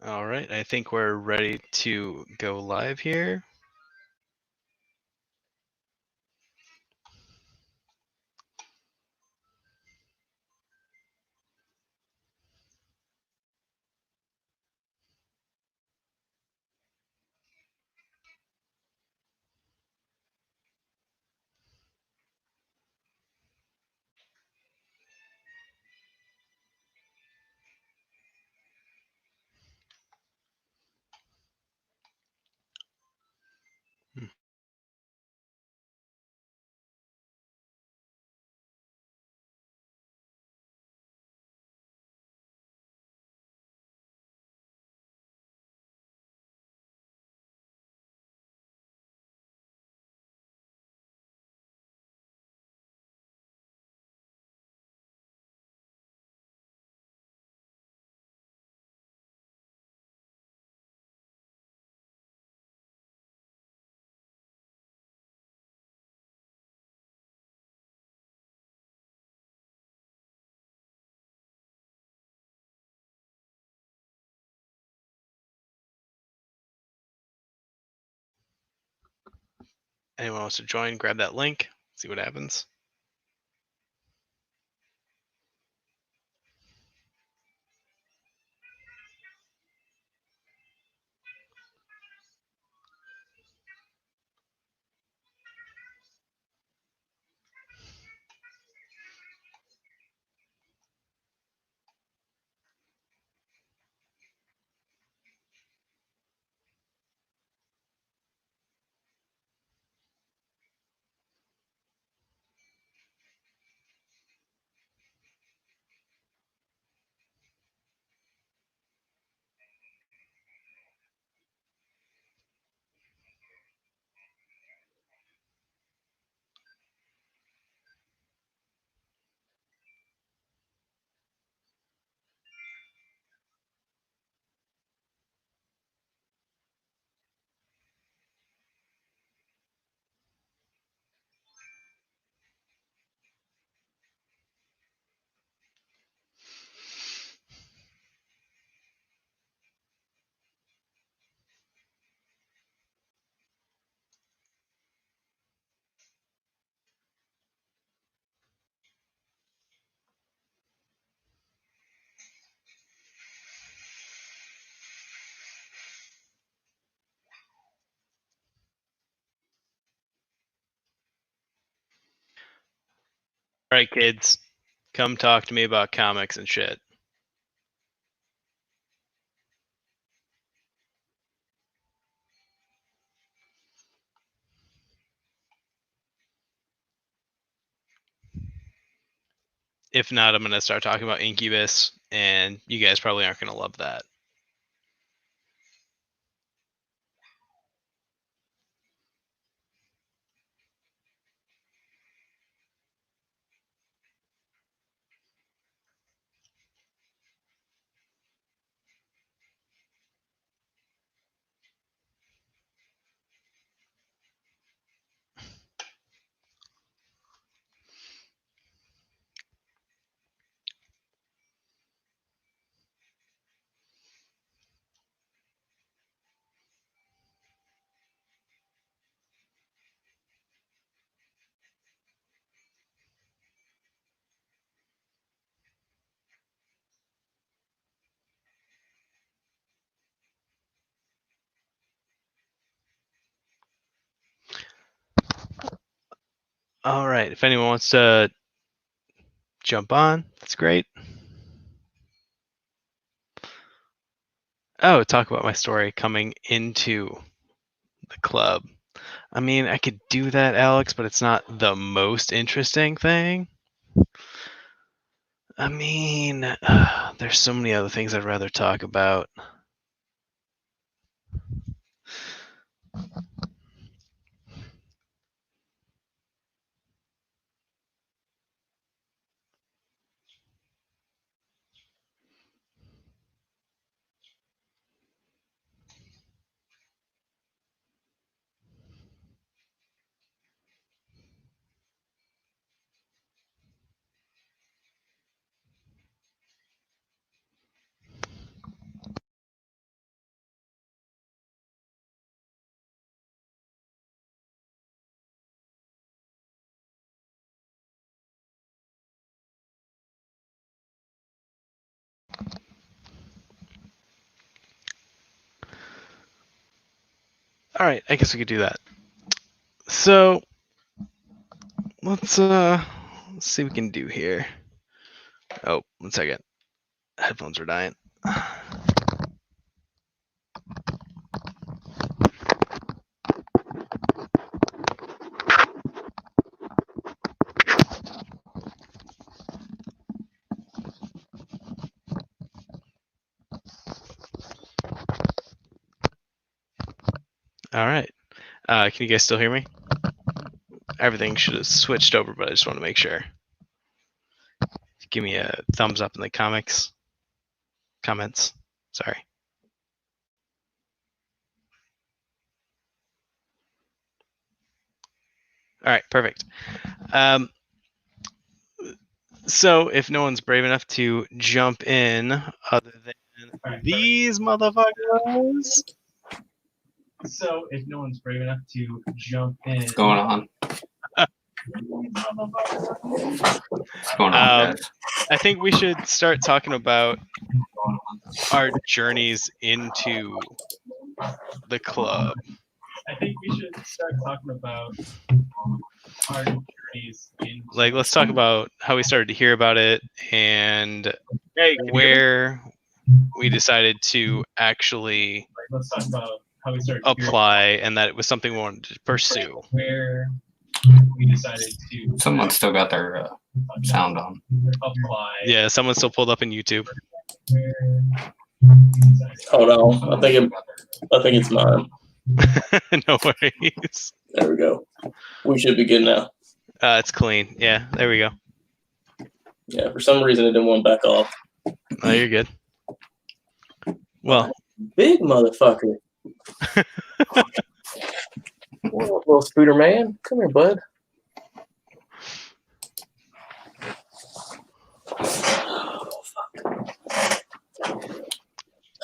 All right, I think we're ready to go live here. Anyone wants to join, grab that link, see what happens. All right, kids, come talk to me about comics and shit. If not, I'm going to start talking about Incubus, and you guys probably aren't going to love that. All right, if anyone wants to jump on, that's great. Oh, talk about my story coming into the club. I mean, I could do that, Alex, but it's not the most interesting thing. I mean, there's so many other things I'd rather talk about. All right, I guess we could do that. So let's see what we can do here. Oh, 1 second. Headphones are dying. All right. Can you guys still hear me? Everything should have switched over, but I just want to make sure. Give me a thumbs up in the comments. Sorry. All right, perfect. So if no one's brave enough to jump in, other than these motherfuckers. So if no one's brave enough to jump in, What's going on? What's going on, guys? I think we should start talking about our journeys into the club. I think we should start talking about our journeys into, like, let's talk about how we started to hear about it and where we decided to actually let's talk about how we started apply and that it was something we wanted to pursue. Where we decided to. Someone's still got their sound on. Apply. Yeah, someone still pulled up in YouTube. Hold on, I think it's mine. No worries. There we go. We should be good now. It's clean. Yeah, there we go. Yeah, for some reason it didn't want to back off. Oh, you're good. Well, big motherfucker. Little scooter man, come here, bud.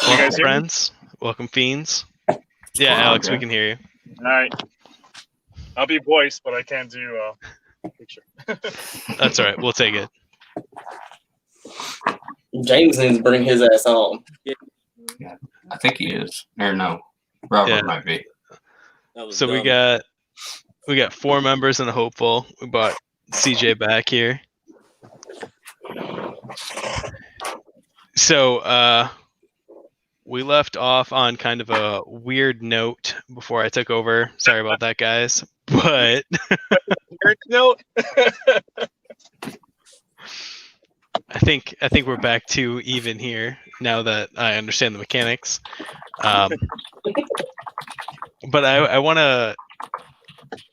Welcome, friends. Welcome, fiends. Yeah, Alex, we can hear you. All right. I'll be voice, but I can't do picture. That's all right. We'll take it. James needs to bring his ass on. Yeah, I think he is. Or no, Robert might be. So dumb. we got 4 members and a hopeful. We brought CJ back here. So we left off on kind of a weird note before I took over. Sorry about that, guys. But weird note. I think we're back to even here now that I understand the mechanics. But I want to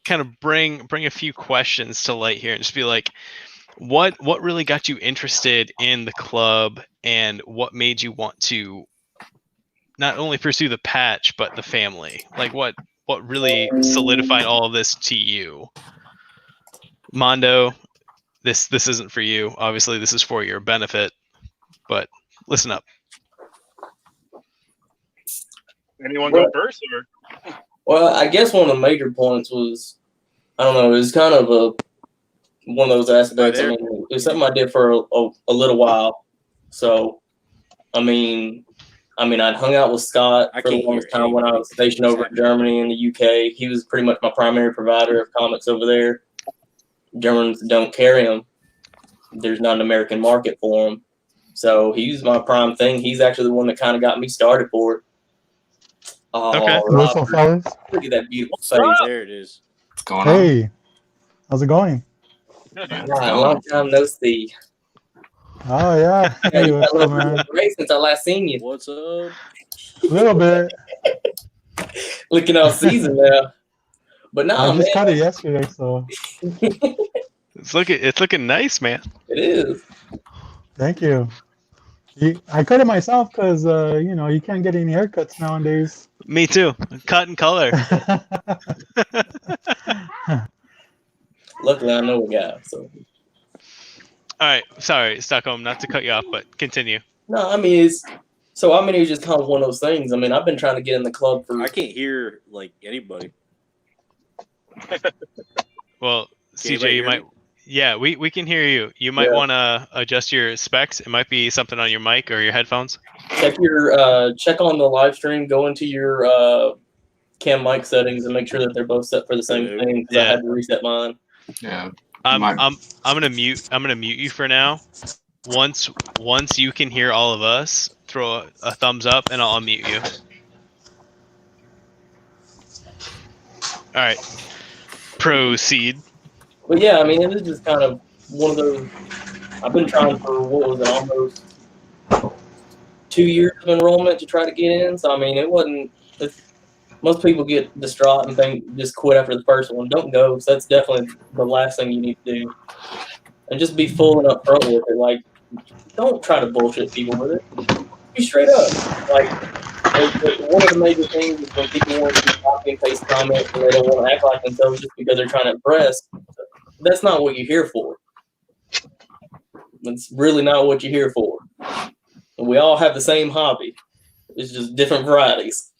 kind of bring a few questions to light here and just be like, what really got you interested in the club and what made you want to not only pursue the patch but the family? Like what really solidified all of this to you? Mondo, this isn't for you. Obviously, this is for your benefit, but listen up. Anyone go first? Or? Well, I guess one of the major points was, I don't know, it was kind of one of those aspects. I mean, it was something I did for a little while. So, I mean, I'd hung out with Scott for the longest time when I was stationed over in Germany and the UK. He was pretty much my primary provider of comics over there. Germans don't carry them. There's not an American market for them. So he's my prime thing. He's actually the one that kind of got me started for it. Okay. What's up, fellas? Look at that beautiful face. There it is. What's going on? Hey, how's it going? Long time no see. Oh, yeah. Hey, what's up, man? Great since I last seen you. What's up? A little bit. Looking all season now. But no, I just cut it yesterday, so. It's looking nice, man. It is. Thank you. I cut it myself because, you can't get any haircuts nowadays. Me too. Cut and color. Luckily, I know a guy. So. All right. Sorry, Stockholm, not to cut you off, but continue. No, it was just kind of one of those things. I mean, I've been trying to get in the club for. I can't hear like anybody. Well, CJ, you might. Yeah, we can hear you. You might want to adjust your specs. It might be something on your mic or your headphones. Check on the live stream. Go into your cam mic settings and make sure that they're both set for the same thing because I Yeah. had to reset mine. Yeah. I'm My- gonna mute you for now. Once you can hear all of us, throw a thumbs up and I'll unmute you. All right. Proceed. But yeah, I mean, it was just kind of one of those. I've been trying for what was it, almost 2 years of enrollment to try to get in. So I mean, it wasn't. Most people get distraught and think just quit after the first one. Don't go. Because that's definitely the last thing you need to do. And just be full and upfront with it. Like, don't try to bullshit people with it. Be straight up. Like, one of the major things is when people want to copy and paste comments and they don't want to act like themselves just because they're trying to impress. That's not what you're here for. That's really not what you're here for. And we all have the same hobby. It's just different varieties.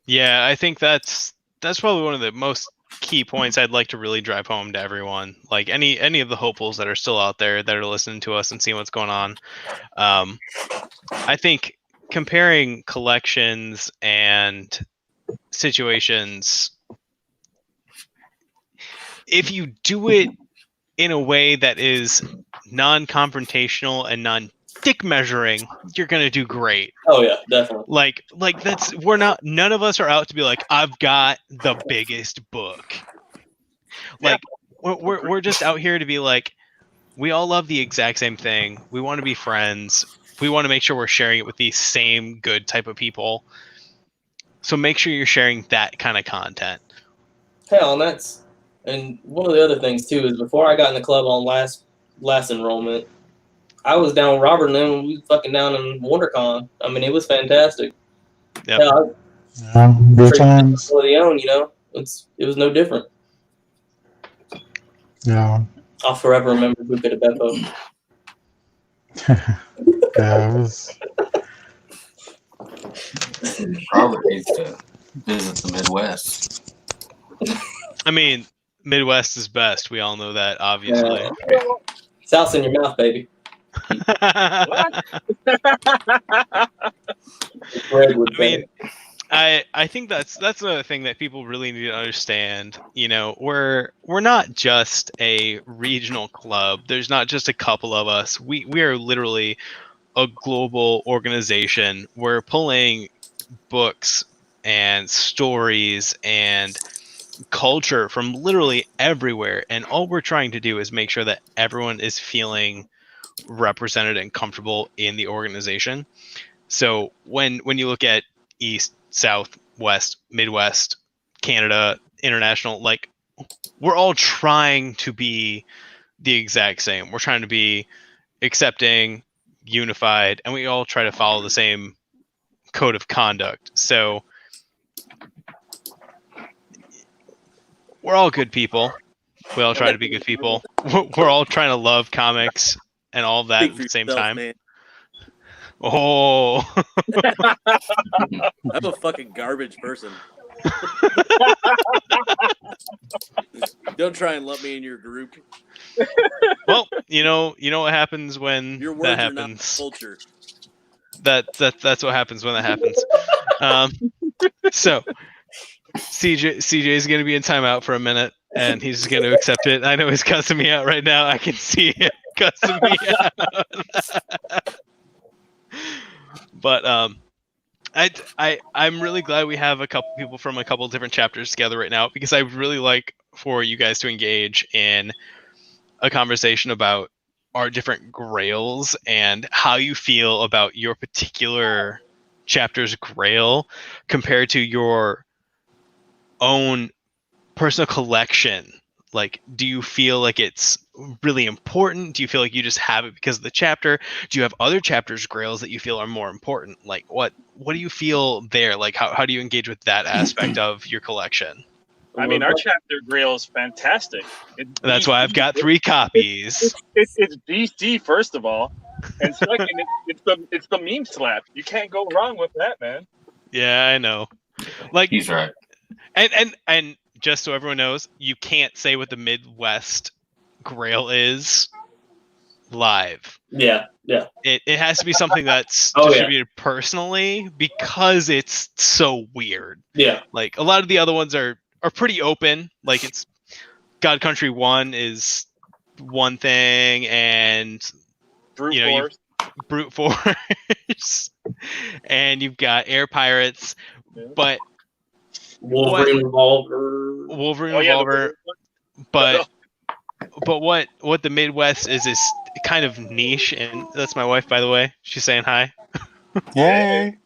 Yeah, I think that's probably one of the most key points I'd like to really drive home to everyone. Like any of the hopefuls that are still out there that are listening to us and seeing what's going on. I think comparing collections and situations, if you do it in a way that is non-confrontational and non-dick measuring, you're gonna do great. Oh yeah, definitely. Like that's none of us are out to be like, I've got the biggest book. Like we're just out here to be like, we all love the exact same thing. We want to be friends. We want to make sure we're sharing it with the same good type of people. So make sure you're sharing that kind of content. Hell, and one of the other things too is before I got in the club on last enrollment, I was down with Robert and them. We was fucking down in WonderCon. I mean, it was fantastic. Yep. Hell, Yeah, good times. Leon, it was no different. Yeah. I'll forever remember Buca de Beppo. Yeah, it was. Robert needs to visit the Midwest. I mean, Midwest is best. We all know that, obviously. South's in your mouth, baby. Greg would I say. mean, I think that's another thing that people really need to understand. You know, we're not just a regional club. There's not just a couple of us. We are literally a global organization. We're pulling books and stories and culture from literally everywhere, and all we're trying to do is make sure that everyone is feeling represented and comfortable in the organization. So when you look at East, South, West, Midwest, Canada, international, like, we're all trying to be the exact same. We're trying to be accepting, unified, and we all try to follow the same code of conduct. So we're all good people. We all try to be good people. We're all trying to love comics and all of that Speak at for the same yourself, time. man. Oh, I'm a fucking garbage person. Don't try and lump me in your group. well, you know what happens when Your that words are not happens. culture. That's what happens when that happens. So CJ is going to be in timeout for a minute, and he's going to accept it. I know he's cussing me out right now. I can see him cussing me out. But I'm really glad we have a couple people from a couple different chapters together right now, because I would really like for you guys to engage in a conversation about our different grails and how you feel about your particular chapter's grail compared to your own personal collection. Like, do you feel like it's really important? Do you feel like you just have it because of the chapter? Do you have other chapters' grails that you feel are more important? Like, what do you feel there? Like, how do you engage with that aspect of your collection? I mean, our chapter grail is fantastic. That's why I've got 3 copies. It's BC, first of all, and second, it's the meme slap. You can't go wrong with that, man. Yeah, I know. Like, He's right. And just so everyone knows, you can't say what the Midwest grail is. live. Yeah. It has to be something that's Oh, yeah. distributed personally because it's so weird. Yeah. Like a lot of the other ones are pretty open. Like it's God Country 1 is one thing, and Brute you know, force. Brute Force, and you've got Air Pirates, Yeah. but Wolverine Revolver. Wolverine Oh yeah, the Revolver. Wolverine But what the Midwest is kind of niche, and that's my wife, by the way. She's saying hi. Yay!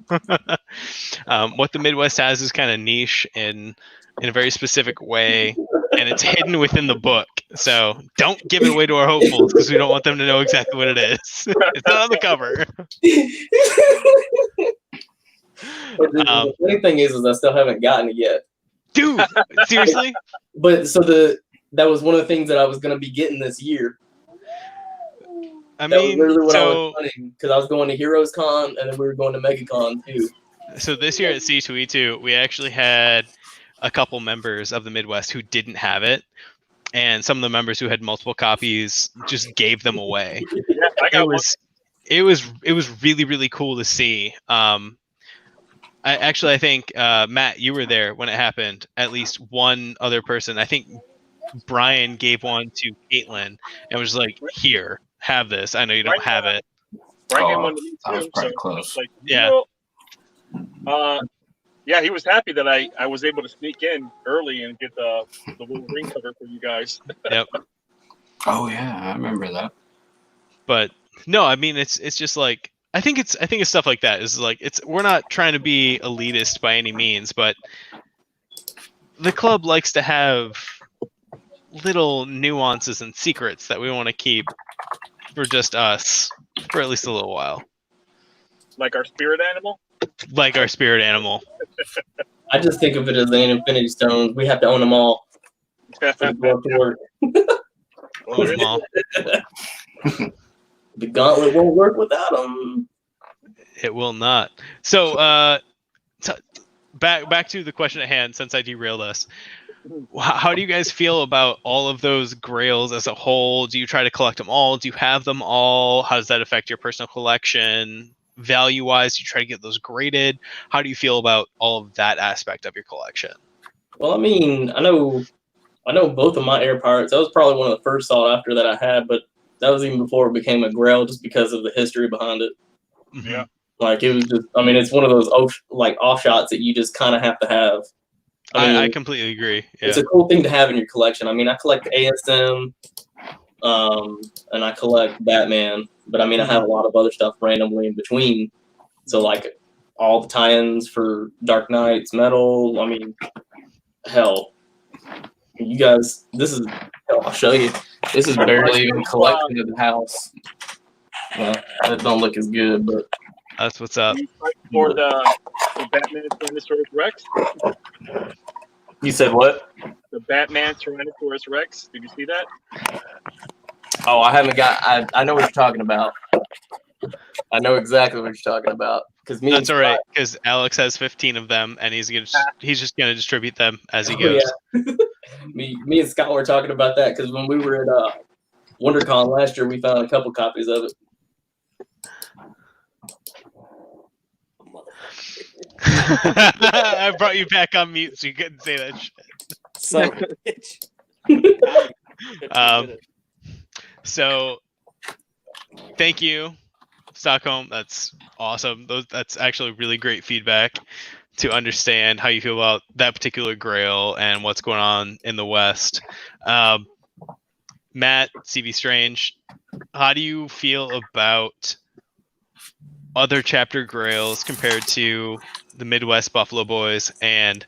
What the Midwest has is kind of niche in a very specific way, and it's hidden within the book. So don't give it away to our hopefuls because we don't want them to know exactly what it is. It's not on the cover. But the funny thing is I still haven't gotten it yet. Dude, seriously? But so that was one of the things that I was gonna be getting this year. I That was mean, literally what I so was planning because I was going to Heroes Con and then we were going to MegaCon too. so this year at C2E2, we actually had a couple members of the Midwest who didn't have it, and some of the members who had multiple copies just gave them away. Yeah, I got It was really, really cool to see. I think Matt, you were there when it happened. At least one other person. I think Brian gave one to Caitlin and was like, "Here, have this. I know you don't have it." Brian gave Oh, one to me that was too, pretty so close. it's like, Yeah. Yeah, he was happy that I was able to sneak in early and get the Wolverine cover for you guys. Oh yeah, I remember that. But no, I mean it's just like I think it's stuff like that. It's like we're not trying to be elitist by any means, but the club likes to have little nuances and secrets that we want to keep for just us for at least a little while. Like our spirit animal. Like our spirit animal. I just think of it as an Infinity Stones. We have to own them all. For the glove to work. Own 'em all. The gauntlet won't work without them. It will not. So back to the question at hand, since I derailed us. How do you guys feel about all of those grails as a whole? Do you try to collect them all? Do you have them all? How does that affect your personal collection? Value-wise, do you try to get those graded? How do you feel about all of that aspect of your collection? Well, I mean, I know both of my Air Pirates. That was probably one of the first sought after that I had, but that was even before it became a grail, just because of the history behind it. Yeah. Like it was just, I mean, it's one of those offshots that you just kind of have to have. I completely agree. Yeah. It's a cool thing to have in your collection. I mean, I collect ASM, and I collect Batman, but I mean, I have a lot of other stuff randomly in between. So like all the tie-ins for Dark Knight's Metal. I mean, hell, you guys, I'll show you. This is barely even collected in the house. Well, that don't look as good, but That's what's up. You fight for the Batman Tyrannosaurus Rex. you said what? The Batman Tyrannosaurus Rex. Did you see that? Oh, I haven't got. I know what you're talking about. I know exactly what you're talking about. Because That's all right, because Alex has 15 of them, and he's just gonna distribute them as he Oh, goes. yeah. me and Scott were talking about that because when we were at WonderCon last year, we found a couple copies of it. I brought you back on mute so you couldn't say that shit. Son of a bitch. So, thank you, Stockholm. That's awesome. That's actually really great feedback to understand how you feel about that particular grail and what's going on in the West. Matt, CV Strange, how do you feel about other chapter grails compared to the Midwest Buffalo Boys and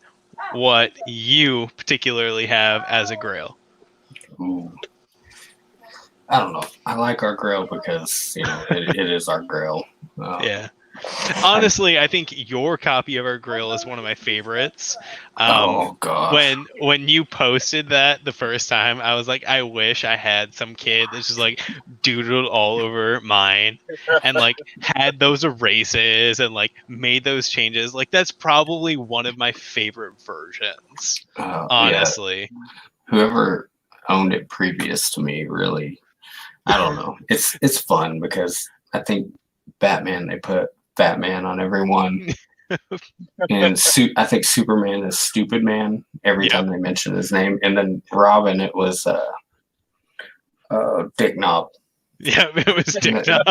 what you particularly have as a grail? Ooh. I don't know. I like our grail because it is our grail. Yeah. Honestly, I think your copy of our grail is one of my favorites. Oh god! When you posted that the first time, I was like, I wish I had some kid that's just like doodled all over mine and like had those erases and like made those changes. Like that's probably one of my favorite versions. Honestly, whoever owned it previous to me really I don't know. It's fun because I think Batman, they put Batman on everyone. And I think Superman is Stupid Man every time they mention his name. And then Robin, it was Dick Knob. Yeah, it was Dick Knob.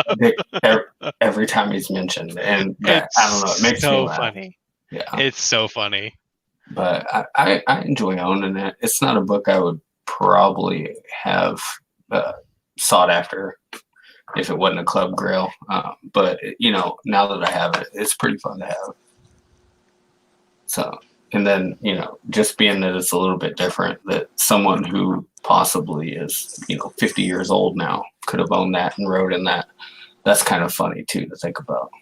Every time he's mentioned. And that, I don't know, it makes me laugh. Funny. Yeah. It's so funny. But I enjoy owning it. It's not a book I would probably have sought after if it wasn't a Club Grail. But, now that I have it, it's pretty fun to have. So, and then, just being that it's a little bit different, that someone who possibly is, 50 years old now could have owned that and wrote in that. That's kind of funny, too, to think about.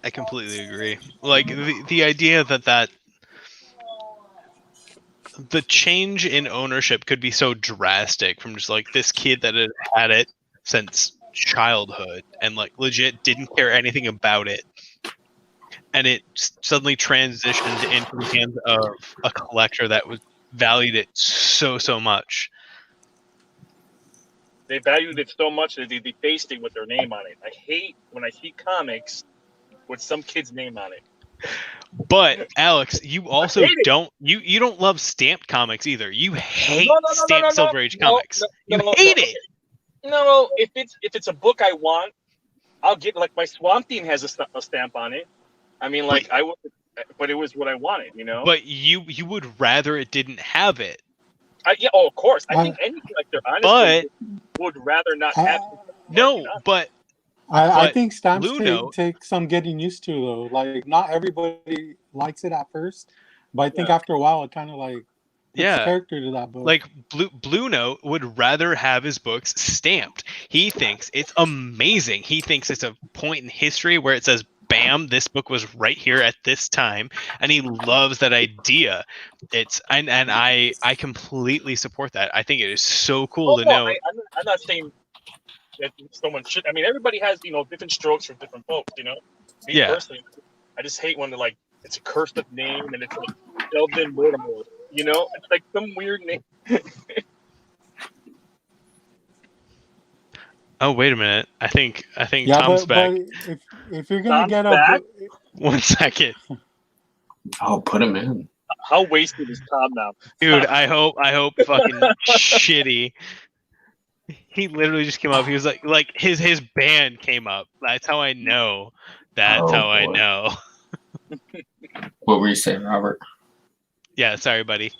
I completely agree. Like, the idea that the change in ownership could be so drastic from just, like, this kid that had it since childhood and, like, legit didn't care anything about it. And it suddenly transitioned into the hands of a collector that valued it so much. They valued it so much that they defaced it with their name on it. I hate when I see comics with some kid's name on it. But Alex, you also don't you don't love stamped comics either. You hate stamped Silver Age comics. You hate it. No, if it's a book I want, I'll get, like, my Swamp Thing has a stamp on it. I mean, like, but it was what I wanted, But you would rather it didn't have it. Of course. I think any collector, honestly, would rather not have it. No, but I think stamps Blue take some getting used to, though. Like, not everybody likes it at first, but I think after a while, it kind of like puts character to that book. Like Blue Note would rather have his books stamped. He thinks it's amazing. He thinks it's a point in history where it says, bam, this book was right here at this time, and he loves that idea. And I completely support that. I think it is so cool to know. I'm not saying that someone should. I mean, everybody has different strokes for different folks. Me personally, I just hate when it's a cursive name and it's like Sheldon Mortimer. It's like some weird name. Oh, wait a minute. I think Tom's back. But if you're gonna get a book, 1 second. Oh, put him in. How wasted is Tom now? Dude, I hope fucking shitty. He literally just came up. He was like his band came up. That's how I know. I know. What were you saying, Robert? Yeah, sorry, buddy.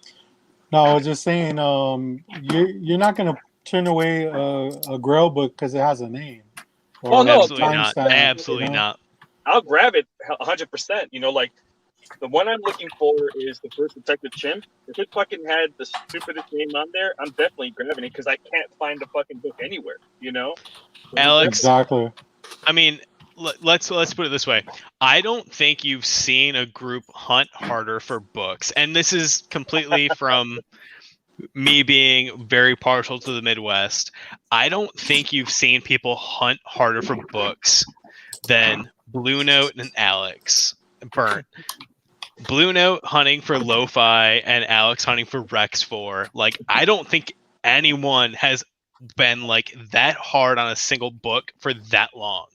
No, I was just saying, you're not gonna turn away a Grail book because it has a name. Oh no, absolutely not. Absolutely not. I'll grab it 100%. Like the one I'm looking for is the First Detective Chimp. If it fucking had the stupidest name on there, I'm definitely grabbing it because I can't find the fucking book anywhere. Alex. Exactly. I mean, let's put it this way. I don't think you've seen a group hunt harder for books, and this is completely from me being very partial to the Midwest. I don't think you've seen people hunt harder for books than Blue Note and Alex Burnt. Blue Note hunting for Lo-Fi and Alex hunting for Rex 4. Like, I don't think anyone has been like that hard on a single book for that long.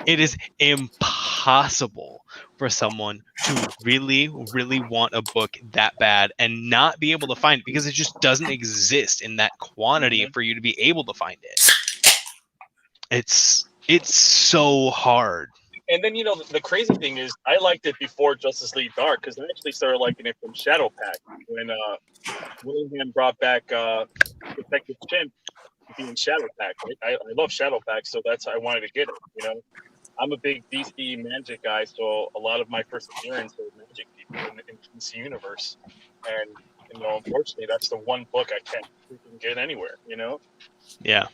It is impossible for someone to really want a book that bad and not be able to find it because it just doesn't exist in that quantity for you to be able to find it. It's so hard. And then, the crazy thing is, I liked it before Justice League Dark because I actually started liking it from Shadow Pack when Willingham brought back Detective Chimp being Shadow Pack. Right? I love Shadow Pack, so that's how I wanted to get it. I'm a big DC Magic guy, so a lot of my first appearance are Magic people in the DC universe. And, unfortunately, that's the one book I can't freaking get anywhere, Yeah.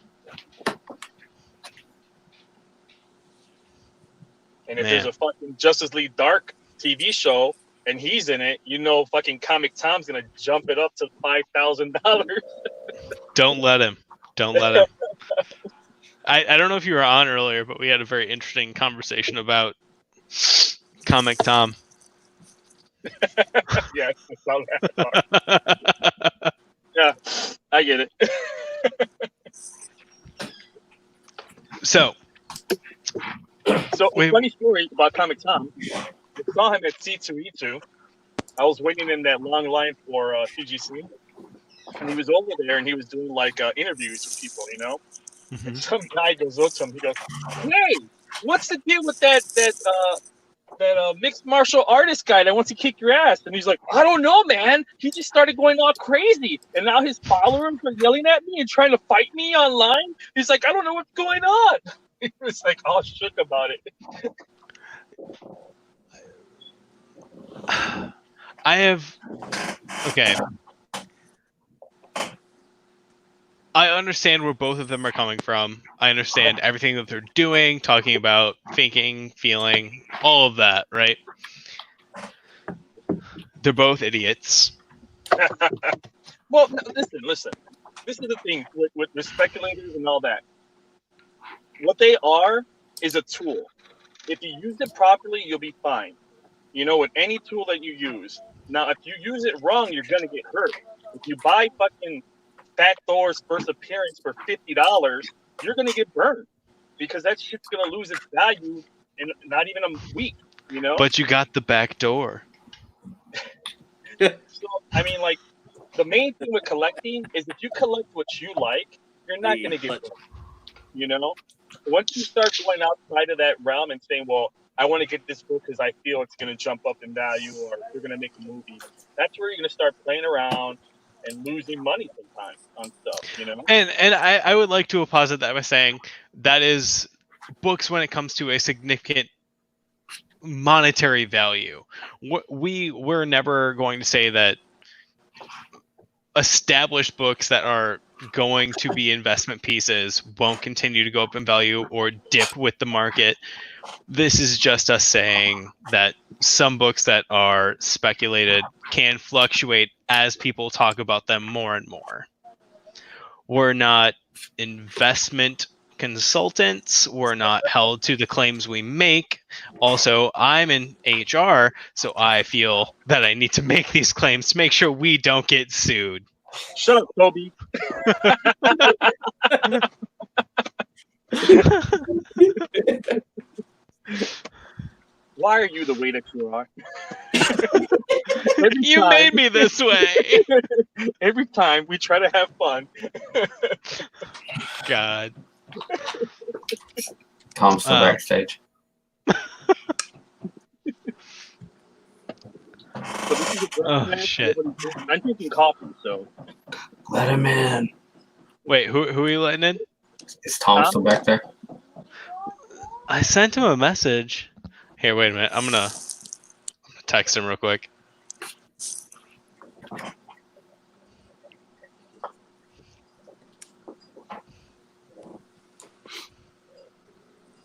And if there's a fucking Justice League Dark TV show and he's in it, fucking Comic Tom's gonna jump it up to $5,000. Don't let him. I don't know if you were on earlier, but we had a very interesting conversation about Comic Tom. Yeah, I saw that. Yeah, I get it. So, So, Wait. funny story about Comic Tom. I saw him at C2E2. I was waiting in that long line for CGC, and he was over there, and he was doing like interviews with people, you know. And some guy goes up to him. He goes, "Hey, what's the deal with that mixed martial artist guy that wants to kick your ass?" And he's like, "I don't know, man. He just started going all crazy, and now his followers are yelling at me and trying to fight me online. He's like, I don't know what's going on." He was like all shook about it. Okay. I understand where both of them are coming from. I understand everything that they're doing, talking about, thinking, feeling, all of that, right? They're both idiots. Well, no, listen. This is the thing with the speculators and all that. What they are is a tool. If you use it properly, you'll be fine. You know, with any tool that you use. Now, if you use it wrong, you're gonna get hurt. If you buy fucking Fat Thor's first appearance for $50, you're gonna get burned because that shit's gonna lose its value in not even a week. You know. But you got the back door. So I mean, like, the main thing with collecting is if you collect what you like, you're not gonna get burned. You know. Once you start going outside of that realm and saying, "Well, I want to get this book because I feel it's going to jump up in value, or you're going to make a movie," that's where you're going to start playing around and losing money sometimes on stuff, you know? And I would like to posit that by saying that is books when it comes to a significant monetary value. We're never going to say that established books that are going to be investment pieces won't continue to go up in value or dip with the market. This is just us saying that some books that are speculated can fluctuate as people talk about them more and more. We're not investment consultants. We're not held to the claims we make. Also, I'm in HR, so I feel that I need to make these claims to make sure we don't get sued. Shut up, Toby. Why are you the way that you are? You made me this way. Every time we try to have fun. God. Tom's still backstage. So this is a Oh, shit. I'm drinking coffee, so. Let him in. Wait, who are you letting in? Is Tom still back there? I sent him a message. Here, wait a minute. I'm gonna text him real quick.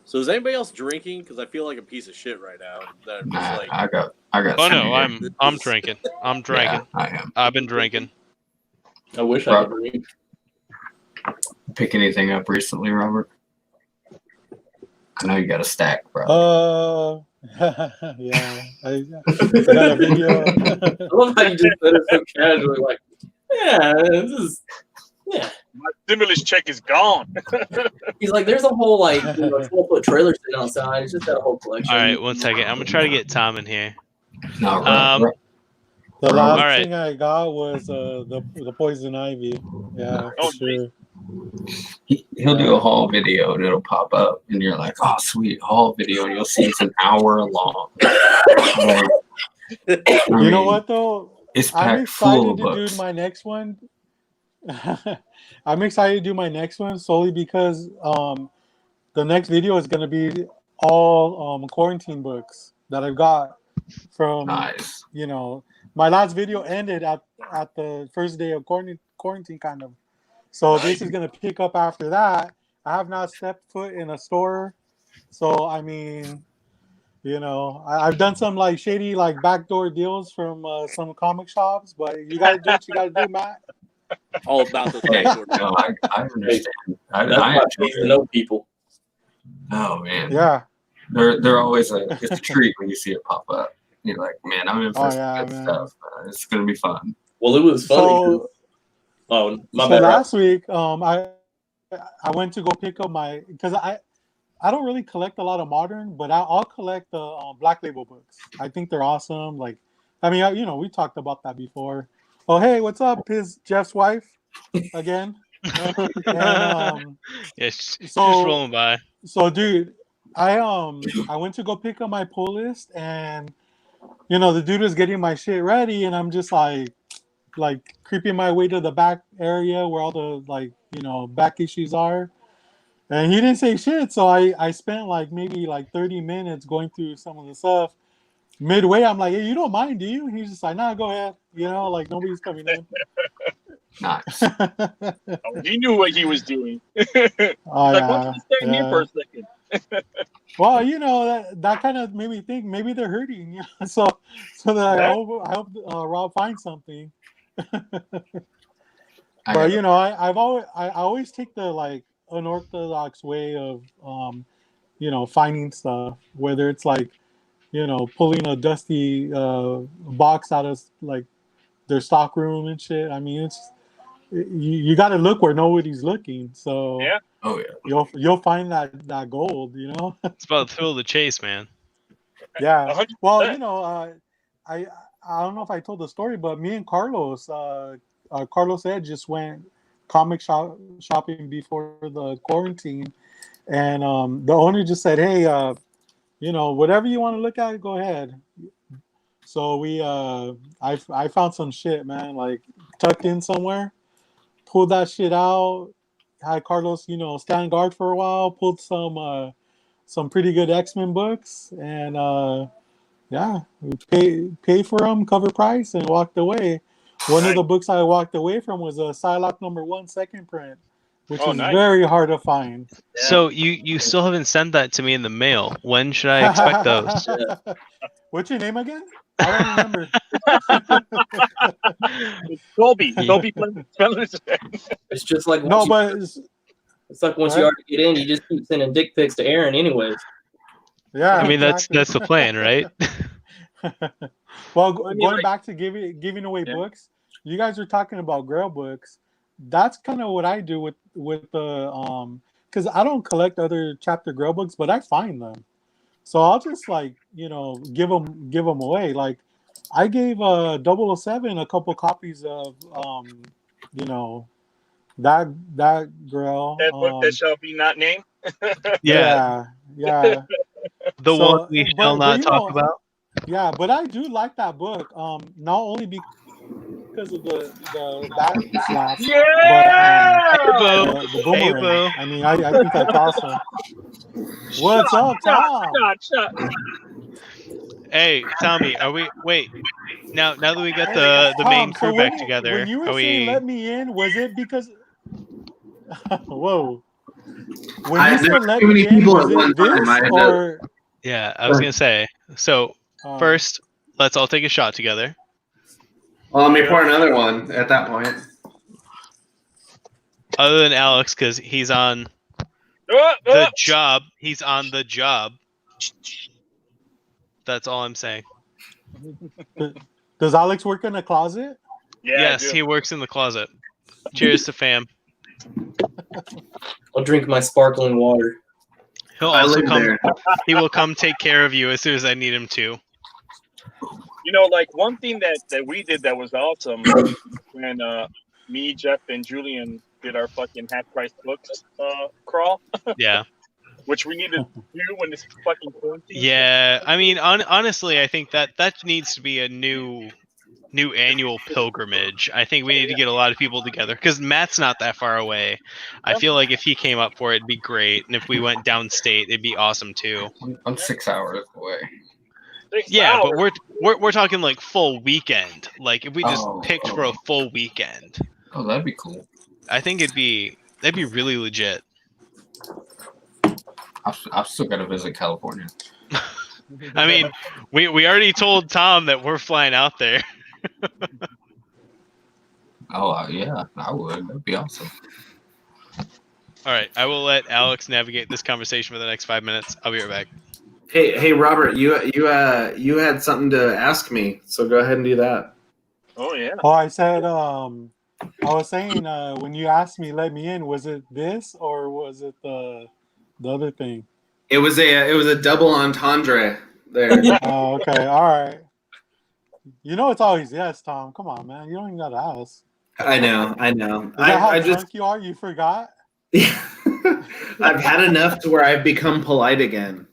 So is anybody else drinking? Because I feel like a piece of shit right now. That I'm just Nah, like, I got. Oh some no, here. I'm drinking. I'm drinking. Yeah, I am. I've been drinking. I wish I could read. Pick anything up recently, Robert? I know you got a stack, bro. Yeah, I got a video. I love how you just said it so casually, like, yeah, this is, yeah. My stimulus check is gone. He's like, there's a whole, like, 12-foot trailer sitting outside. It's just got a whole collection. All right, one second. I'm gonna try to get Tom in here. No, The last Alright. thing I got was the poison ivy. Yeah, for Oh, sure. he'll do a haul video and it'll pop up, and you're like, "Oh, sweet haul video!" And you'll see it's an hour long. Like, You know what though? It's I'm packed full excited of to books. do my next one. I'm excited to do my next one solely because the next video is going to be all quarantine books that I've got from Nice. my last video ended at the first day of quarantine kind of. So this is going to pick up after that. I have not stepped foot in a store. So I mean, I've done some like shady like backdoor deals from some comic shops, but you got to do what you got to do, Matt. all about the Hey, thing. no, I understand. That's I why I enjoy need to it. know people. Oh man, Yeah. they're always it's a treat when you see it pop up. You're like, man, I'm in for Oh, some yeah, good man. stuff. It's gonna be fun. Well, it was funny. 'cause So Oh, my So bad. Rob. last week, I went to go pick up my because I don't really collect a lot of modern, but I'll collect the Black Label books. I think they're awesome. Like, I mean, you know, we talked about that before. Oh, hey, what's up? Is Jeff's wife again? And Yeah, she's just so rolling by. so dude, I went to go pick up my pull list, and you know the dude was getting my shit ready, and I'm just like creeping my way to the back area where all the like you know back issues are. And he didn't say shit, so I spent like maybe like 30 minutes going through some of the stuff. Midway, I'm like, hey, you don't mind, do you? And he's just like, nah, go ahead. You know, like nobody's coming in. Nice. Oh, he knew what he was doing. Oh, Like, why don't yeah, you stand here for yeah. a second? Well, you know that kind of made me think maybe they're hurting. You know? So that Yeah. I hope Rob finds something. I But got you know, I always take the like unorthodox way of you know finding stuff, whether it's like you know pulling a dusty box out of like their stock room and shit. I mean, you got to look where nobody's looking, so Yeah. Oh yeah. you'll find that gold, you know. It's about the thrill of the chase, man. Yeah. 100%. Well, you know, I I don't know if I told the story, but me and Carlos, Carlos Ed just went shopping before the quarantine, and the owner just said, "Hey, you know, whatever you want to look at, go ahead." So I found some shit, man, like tucked in somewhere. Pulled that shit out. Had Carlos, you know, stand guard for a while. Pulled some pretty good X-Men books, and yeah, we pay for them, cover price, and walked away. One of the books I walked away from was a Psylocke #1 second print, which Oh, is nice. very hard to find. So you still haven't sent that to me in the mail. When should I expect those? What's your name again? I don't remember. It's Toby. Yeah. Toby Fellas. It's just like No, once you, but it's like once What? you already get in, you just keep sending dick pics to Aaron, anyways. yeah, I mean, exactly. that's the plan, right? Well, I mean, going like- back to giving away Yeah. books, you guys are talking about Grail books. That's kind of what I do with the because I don't collect other chapter Grail books, but I find them. So I'll just like you know give them away. Like I gave 007 a couple copies of you know that Grail. That book that shall be not named. Yeah, yeah. the So, one we but- shall but not you talk know- about. Yeah, but I do like that book. Not only because of the bat slap, Yeah! the boomerang. Boo. I mean, I think that's awesome. What's up, Tom? Shut. Hey, Tommy, are we? Wait, now that we got the main Tom, crew so back when together, when you were are saying we? let me in, was it because? Whoa. When I- you there said were let too many me in, people was at one it time. I this had to- or? Yeah, I was gonna say. So first, let's all take a shot together. Well, let me pour another one at that point. Other than Alex, because he's on the job. He's on the job. That's all I'm saying. Does Alex work in a closet? Yeah, Yes, dude. he works in the closet. Cheers to fam. I'll drink my sparkling water. He'll I also live come. there. He will come take care of you as soon as I need him to. You know, like one thing that we did that was awesome when me, Jeff, and Julian did our fucking half price books crawl, Yeah. which we need to do when this fucking quarantine. Yeah. I mean, honestly, I think that needs to be a new annual pilgrimage. I think we need to get a lot of people together because Matt's not that far away. I feel like if he came up for it, it'd be great, and if we went downstate, it'd be awesome too. I'm 6 hours away. 6 Yeah, hours. but we're talking like full weekend. Like if we just Oh, picked for a full weekend, Oh, that'd be cool. I think that'd be really legit. I've still got to visit California. I mean, we already told Tom that we're flying out there. Oh, yeah, I would. That'd be awesome. All right, I will let Alex navigate this conversation for the next 5 minutes. I'll be right back. Hey, Robert, you had something to ask me, so go ahead and do that. Oh yeah. Oh, I said I was saying when you asked me, let me in, was it this or was it the other thing? It was a double entendre there. Oh, okay, all right. You know it's always yes, Tom. Come on, man. You don't even gotta ask. I know. Is that how I drunk just you are? You forgot? I've had enough to where I've become polite again.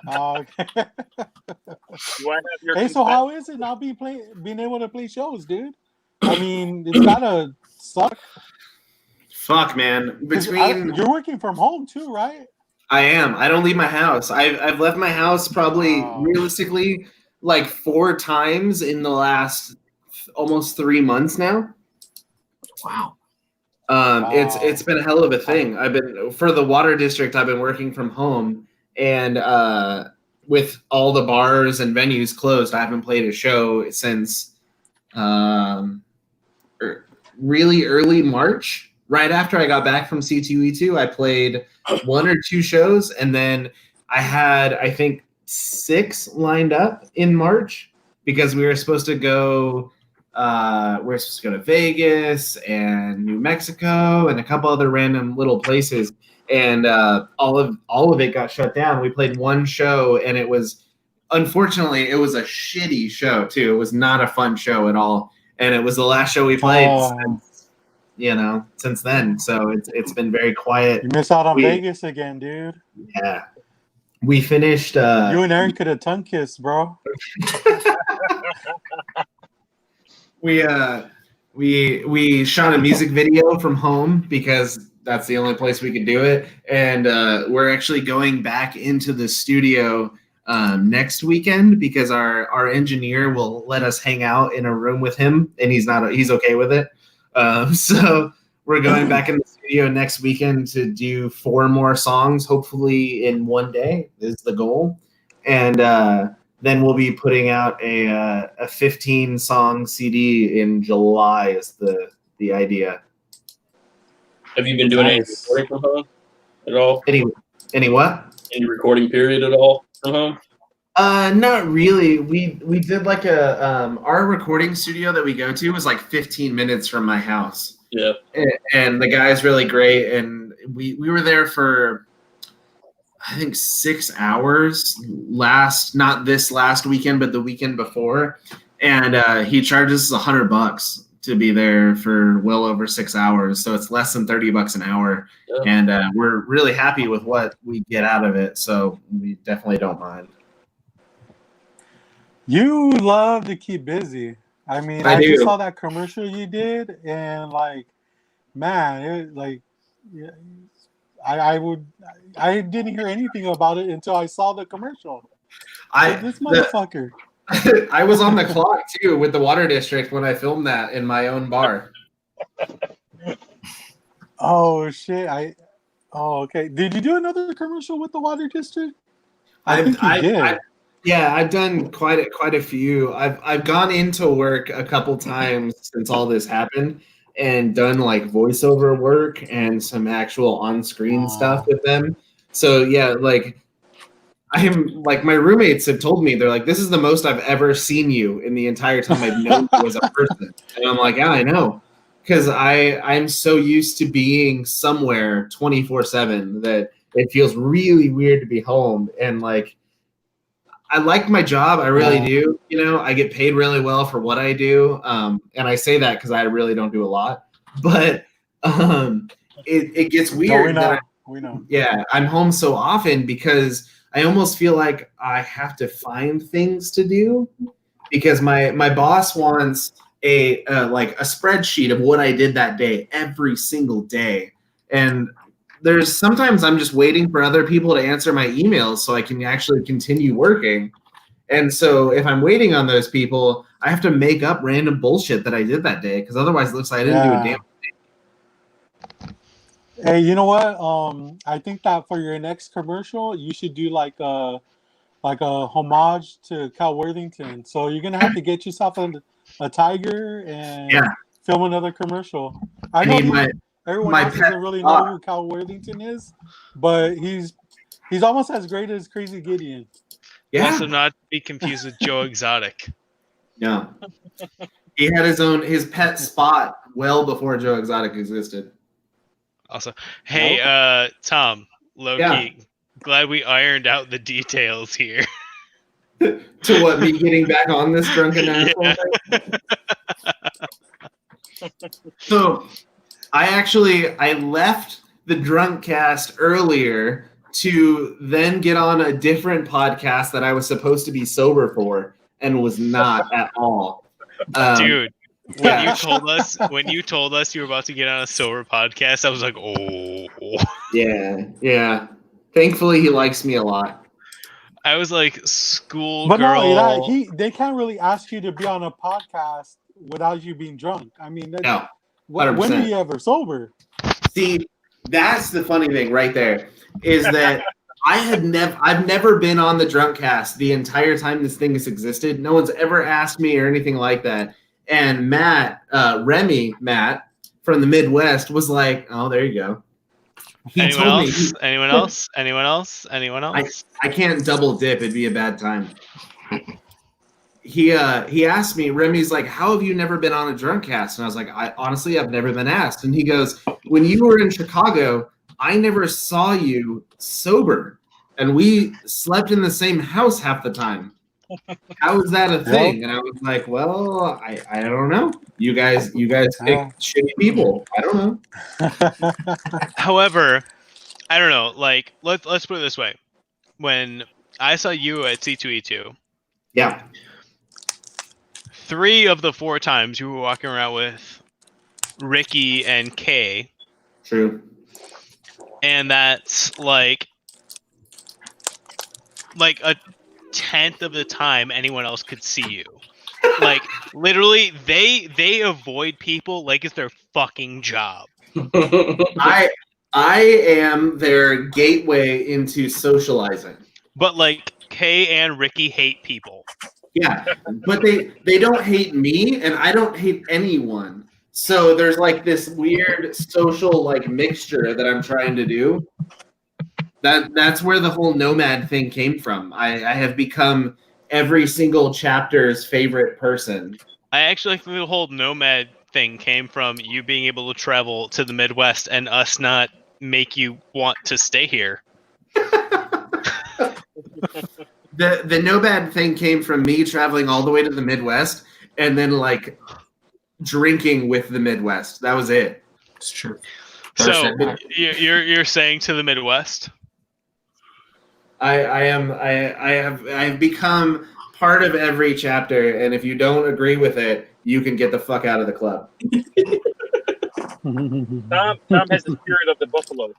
Oh, okay. Do I have your Hey, so consent? how is it not being able to play shows, dude? I mean, it's gotta suck. Fuck, man. 'Cause Between you're working from home too, right? I am. I don't leave my house. I've left my house probably Wow. realistically like 4 times in the last almost 3 months now. Wow. It's Wow. it's been a hell of a thing. I've been for the water district. I've been working from home, and with all the bars and venues closed, I haven't played a show since really early March. Right after I got back from C2E2, I played 1 or 2 shows, and then I had I think 6 lined up in March because we were supposed to go. We're supposed to go to Vegas and New Mexico and a couple other random little places, and all of it got shut down. We played 1 show, and it was unfortunately it was a shitty show too. It was not a fun show at all, and it was the last show we played since then. So it's been very quiet. You miss out on We- Vegas again, dude. Yeah, we finished. You and Aaron could have tongue kissed, bro. We shot a music video from home because that's the only place we could do it, and we're actually going back into the studio next weekend because our engineer will let us hang out in a room with him, and he's okay with it. So we're going back in the studio next weekend to do 4 more songs, hopefully in 1 day is the goal, and then we'll be putting out a 15-song CD in July is the idea. Have you been doing Nice. any recording from home at all? Any what? Any recording period at all from home? Not really. We did like our recording studio that we go to was like 15 minutes from my house. Yeah. And the guy's really great, and we were there for I think 6 hours not this last weekend, but the weekend before. And he charges us $100 to be there for well over 6 hours. So it's less than $30 an hour. Yeah. And we're really happy with what we get out of it. So we definitely don't mind. You love to keep busy. I mean, I I just do. saw that commercial you did, and like, man, yeah, I didn't hear anything about it until I saw the commercial. This motherfucker. I was on the clock too with the water district when I filmed that in my own bar. Oh shit! Oh, okay. Did you do another commercial with the water district? I think you did. Yeah, I've done quite a few. I've gone into work a couple times since all this happened and done like voiceover work and some actual on-screen stuff with them. So yeah, like I'm like my roommates have told me, they're like, this is the most I've ever seen you in the entire time I've known you as a person. And I'm like, yeah, I know. Because I'm so used to being somewhere 24/7 that it feels really weird to be home. And like I like my job, I really do. You know, I get paid really well for what I do. And I say that because I really don't do a lot. But it gets weird. We know. Yeah, I'm home so often because I almost feel like I have to find things to do because my boss wants a spreadsheet of what I did that day every single day. And there's sometimes I'm just waiting for other people to answer my emails so I can actually continue working. And so if I'm waiting on those people, I have to make up random bullshit that I did that day because otherwise it looks like I didn't do a damn. Hey, you know what? I think that for your next commercial, you should do like a homage to Cal Worthington. So you're gonna have to get yourself a tiger and film another commercial. I know everyone else doesn't really know who Cal Worthington is, but he's almost as great as Crazy Gideon. Also not to be confused with Joe Exotic. No. He had his pet spot well before Joe Exotic existed. Also, hey, Tom, low Yeah. key, glad we ironed out the details here. To what, me getting back on this drunken asshole Yeah. thing? So I left the drunk cast earlier to then get on a different podcast that I was supposed to be sober for and was not at all. Dude, yeah. when you told us you were about to get on a sober podcast, I was like, oh. Yeah. Thankfully, he likes me a lot. I was like, school But girl. no, they can't really ask you to be on a podcast without you being drunk. I mean, No, when 100%. are you ever sober? See, that's the funny thing right there, is that I've never been on the drunk cast the entire time this thing has existed. No one's ever asked me or anything like that. And Matt from the Midwest was like, "Oh, there you go." He Anyone told me, else? Anyone else? Anyone else? Anyone else? I can't double dip. It'd be a bad time. He asked me, Remy's like, "How have you never been on a drunk cast?" And I was like, I've never been asked. And he goes, "When you were in Chicago, I never saw you sober. And we slept in the same house half the time. How is that a thing?" And I was like, "Well, I don't know. You guys pick shitty people. I don't know." However, I don't know. Like, let's put it this way: when I saw you at C2E2, Yeah. 3 of the 4 times you were walking around with Ricky and Kay, True. and that's like a 10th of the time anyone else could see you. Like, literally, they avoid people like it's their fucking job. I am their gateway into socializing. But like, Kay and Ricky hate people. Yeah, but they don't hate me, and I don't hate anyone. So there's like this weird social like mixture that I'm trying to do. That's where the whole nomad thing came from. I have become every single chapter's favorite person. I actually think the whole nomad thing came from you being able to travel to the Midwest and us not make you want to stay here. The nomad thing came from me traveling all the way to the Midwest and then like drinking with the Midwest. That was it. It's true. So you're saying to the Midwest? I have become part of every chapter, and if you don't agree with it, you can get the fuck out of the club. Tom has the spirit of the buffalo.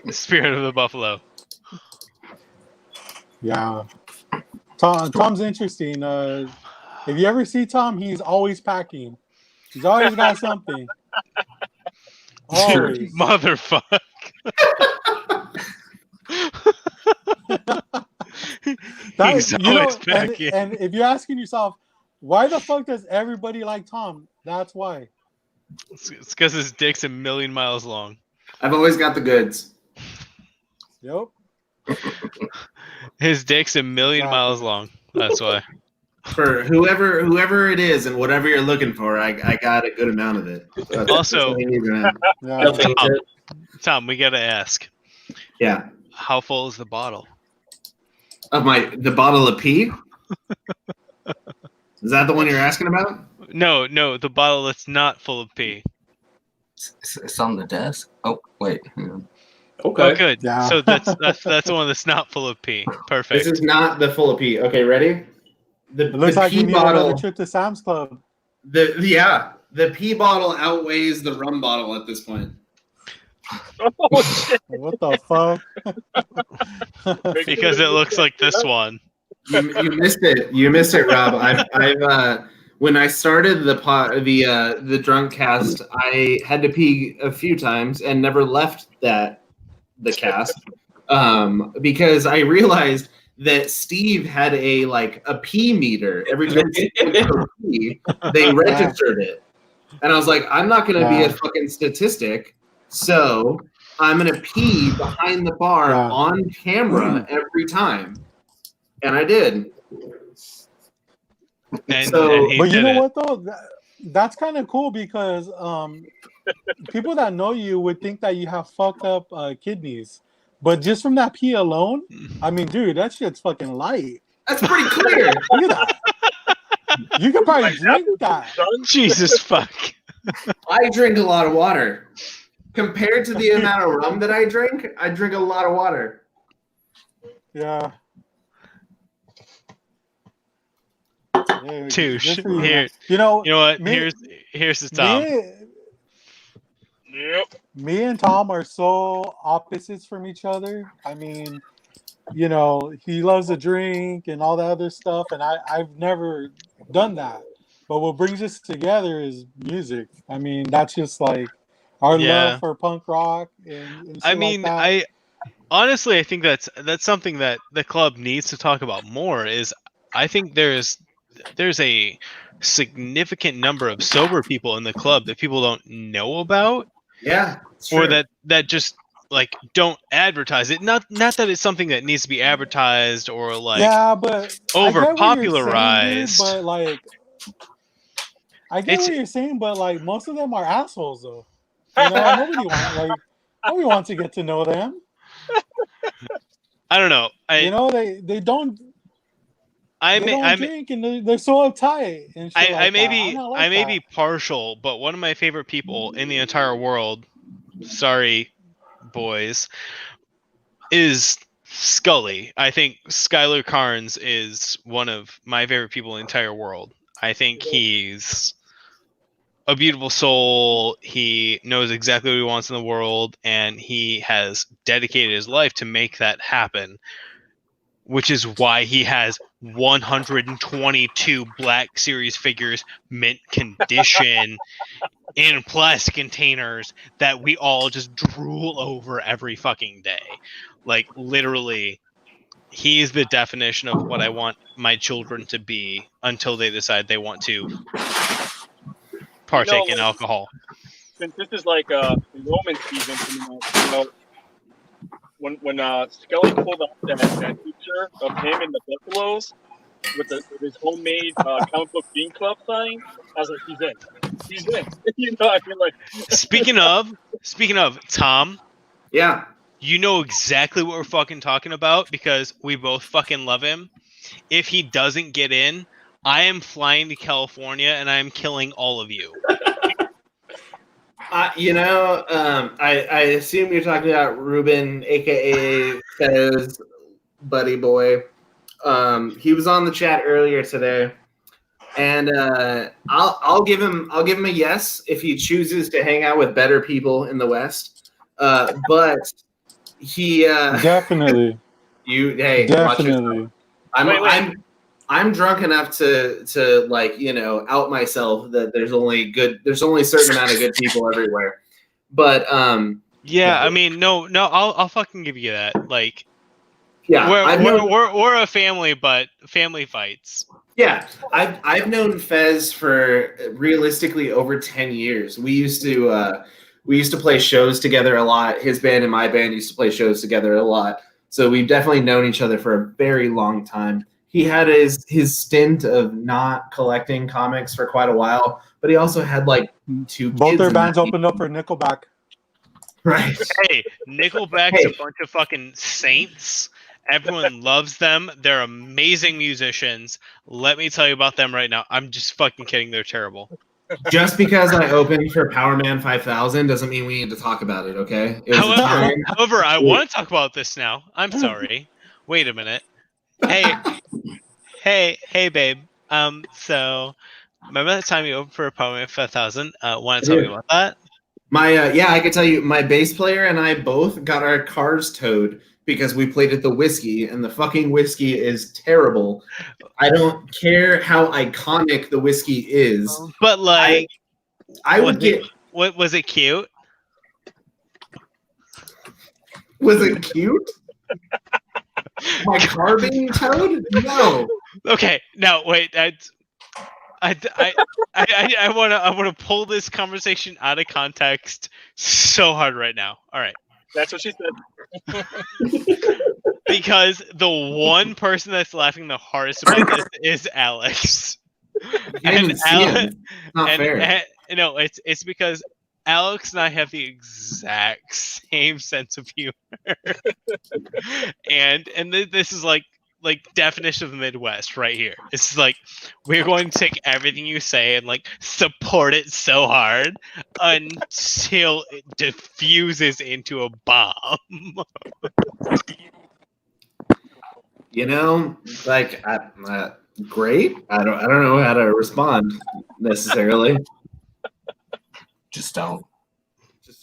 The spirit of the buffalo. Yeah. Tom's interesting. If you ever see Tom, he's always packing. He's always got something. Always. Motherfucker. He's always packing. And if you're asking yourself, why the fuck does everybody like Tom? That's why. It's because his dick's a million miles long. I've always got the goods. Yep. His dick's a million miles long. That's why. For whoever it is and whatever you're looking for, I got a good amount of it. Also, Yeah. Tom, we gotta ask. Yeah. How full is the bottle? Of the bottle of pee? Is that the one you're asking about? No, the bottle that's not full of pee. It's on the desk. Oh, wait. Hang on. Okay. Oh, good. Yeah. So that's the one that's not full of pee. Perfect. This is not the full of pee. Okay, ready? It looks like you pee need bottle. another trip to Sam's Club. The pee bottle outweighs the rum bottle at this point. Oh shit! What the fuck? Because it looks like this one. You missed it. You missed it, Rob. I've when I started the drunk cast, I had to pee a few times and never left the cast because I realized that Steve had a pee meter. Every time someone would pee, they registered it, and I was like, I'm not going to be a fucking statistic, so I'm going to pee behind the bar on camera every time, and I did. And, So- and he But you did know it. what though? That's kind of cool because people that know you would think that you have fucked up kidneys, but just from that pee alone, I mean, dude, that shit's fucking light. That's pretty clear. Look at that. You could probably Like, drink that's that. done. Jesus fuck. I drink a lot of water. Compared to the amount of rum that I drink a lot of water. Yeah. Yeah, Touche. good for you, Here, man. You know, you know what? Me- Here's the Tom. Yep. me and Tom are so opposites from each other. I mean, you know, he loves to drink and all that other stuff, and I've never done that. But what brings us together is music. I mean, that's just like our Yeah. love for punk rock and shit I mean, like that. I honestly I think that's something that the club needs to talk about more. Is I think there's a significant number of sober people in the club that people don't know about, Yeah. it's or true. that just like don't advertise it. Not that it's something that needs to be advertised or like yeah, but over I get what you're saying, dude, popularized. but like, I get It's- what you're saying, but like, most of them are assholes, though. You know, nobody wants to get to know them. I don't know. You know, they don't I they may don't I may, drink and they're so uptight and shit I like may that. be I'm not like I may that. be partial, but one of my favorite people in the entire world, sorry boys, is Scully. I think Skylar Carnes is one of my favorite people in the entire world. I think he's a beautiful soul. He knows exactly what he wants in the world, and he has dedicated his life to make that happen, which is why he has 122 Black Series figures mint condition in plastic containers that we all just drool over every fucking day. Like, literally, he is the definition of what I want my children to be until they decide they want to partake in alcohol. Since this is like enrollment season, you know, when Scully pulled up that picture of him in the Buffaloes with his homemade comic book bean club sign, I was like, he's in. You know, I feel like Speaking of Tom, Yeah. you know exactly what we're fucking talking about because we both fucking love him. If he doesn't get in, I am flying to California and I am killing all of you. I assume you're talking about Ruben, aka Fez, buddy boy. He was on the chat earlier today, and I'll give him a yes if he chooses to hang out with better people in the West. But he Definitely, hey, watch yourself. definitely. Wait. I'm drunk enough to like, you know, out myself that there's only a certain amount of good people everywhere. But Yeah, I mean, no, I'll fucking give you that. Like, yeah, we're a family, but family fights. yeah, I've known Fez for realistically over 10 years. We used to play shows together a lot. His band and my band used to play shows together a lot. So we've definitely known each other for a very long time. He had his stint of not collecting comics for quite a while, but he also had like two Both kids their in bands that. opened up for Nickelback. Right. Hey, Nickelback's a bunch of fucking saints. Everyone loves them. They're amazing musicians. Let me tell you about them right now. I'm just fucking kidding. They're terrible. Just because I opened for Power Man 5000 doesn't mean we need to talk about it, okay? It was a time. However, I want to talk about this now. I'm sorry. Wait a minute. Hey, babe. So remember that time you opened for Power Man 5000? Want to tell me about that? I can tell you, my bass player and I both got our cars towed because we played at the Whiskey, and the fucking Whiskey is terrible. I don't care how iconic the Whiskey is. But like, I would get. What was it cute? Was it cute? My car being towed? No. Okay, now wait. I want to pull this conversation out of context so hard right now. All right. that's what she said. Because the one person that's laughing the hardest about this is Alex. You can't even see him. It's not fair. No, it's because Alex and I have the exact same sense of humor, and this is like definition of the Midwest right here. It's like we're going to take everything you say and like support it so hard until it diffuses into a bomb. You know, like great. I don't know how to respond necessarily. Just don't.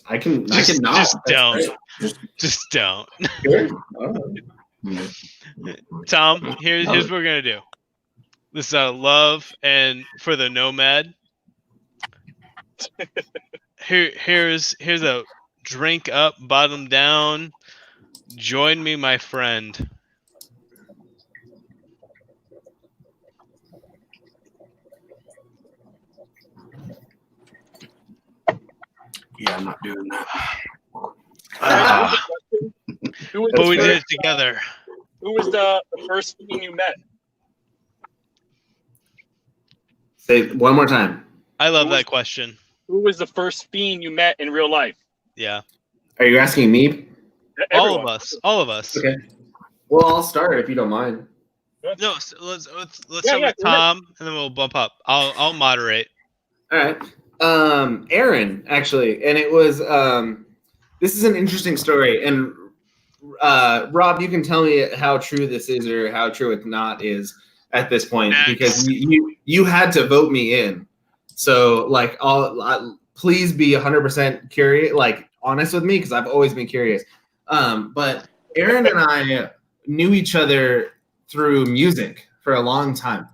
I can not. Just That's don't. great. Just don't. Sure. All right. Tom, here's what we're gonna do. This is love and for the nomad. Here's a drink up, bottom down. Join me, my friend. Yeah, I'm not doing that. Who was But we the did first- it together. Who was the first fiend you met? Say it one more time. I love that question. Who was the first fiend you met in real life? Yeah. Are you asking me? All Everyone. of us. All of us. Okay. Well, I'll start if you don't mind. No, so let's Yeah, start with go ahead. Tom, and then we'll bump up. I'll moderate. All right. Aaron, actually, and it was this is an interesting story, and Rob, you can tell me how true this is or how true it not is at this point, Next. because you had to vote me in. So like, please be 100% curious, like honest with me, because I've always been curious. But Aaron and I knew each other through music for a long time.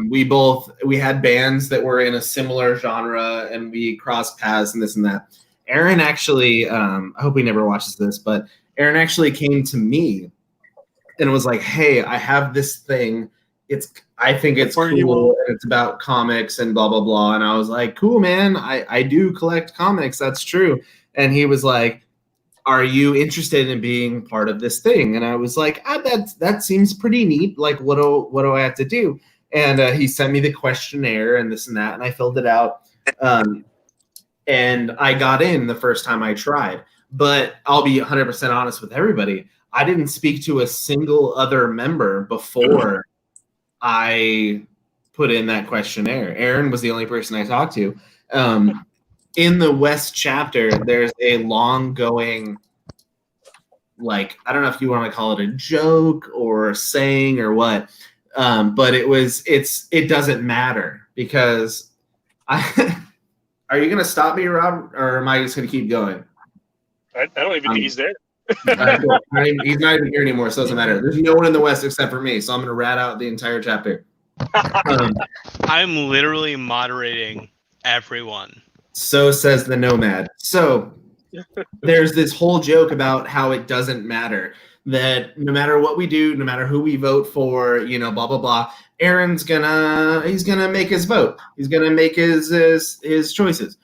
We had bands that were in a similar genre, and we crossed paths and this and that. Aaron actually, I hope he never watches this, but Aaron actually came to me and was like, "Hey, I have this thing. I think it's For you. cool, and it's about comics and blah blah blah." And I was like, "Cool, man. I do collect comics. That's true." And he was like, "Are you interested in being part of this thing?" And I was like, that seems pretty neat. Like, what do I have to do? And he sent me the questionnaire and this and that, and I filled it out. And I got in the first time I tried. But I'll be 100% honest with everybody. I didn't speak to a single other member before I put in that questionnaire. Aaron was the only person I talked to. In the West chapter, there's a long-going, like, I don't know if you want to call it a joke or a saying or what, but it doesn't matter, because are you going to stop me, Rob, or am I just going to keep going? I don't even think he's there. He's not even here anymore, so it doesn't matter. There's no one in the West except for me, so I'm going to rat out the entire chapter. I'm literally moderating everyone. So says the Nomad. So there's this whole joke about how it doesn't matter, that no matter what we do, no matter who we vote for, blah blah blah, Aaron's he's gonna make his vote. He's gonna make his choices.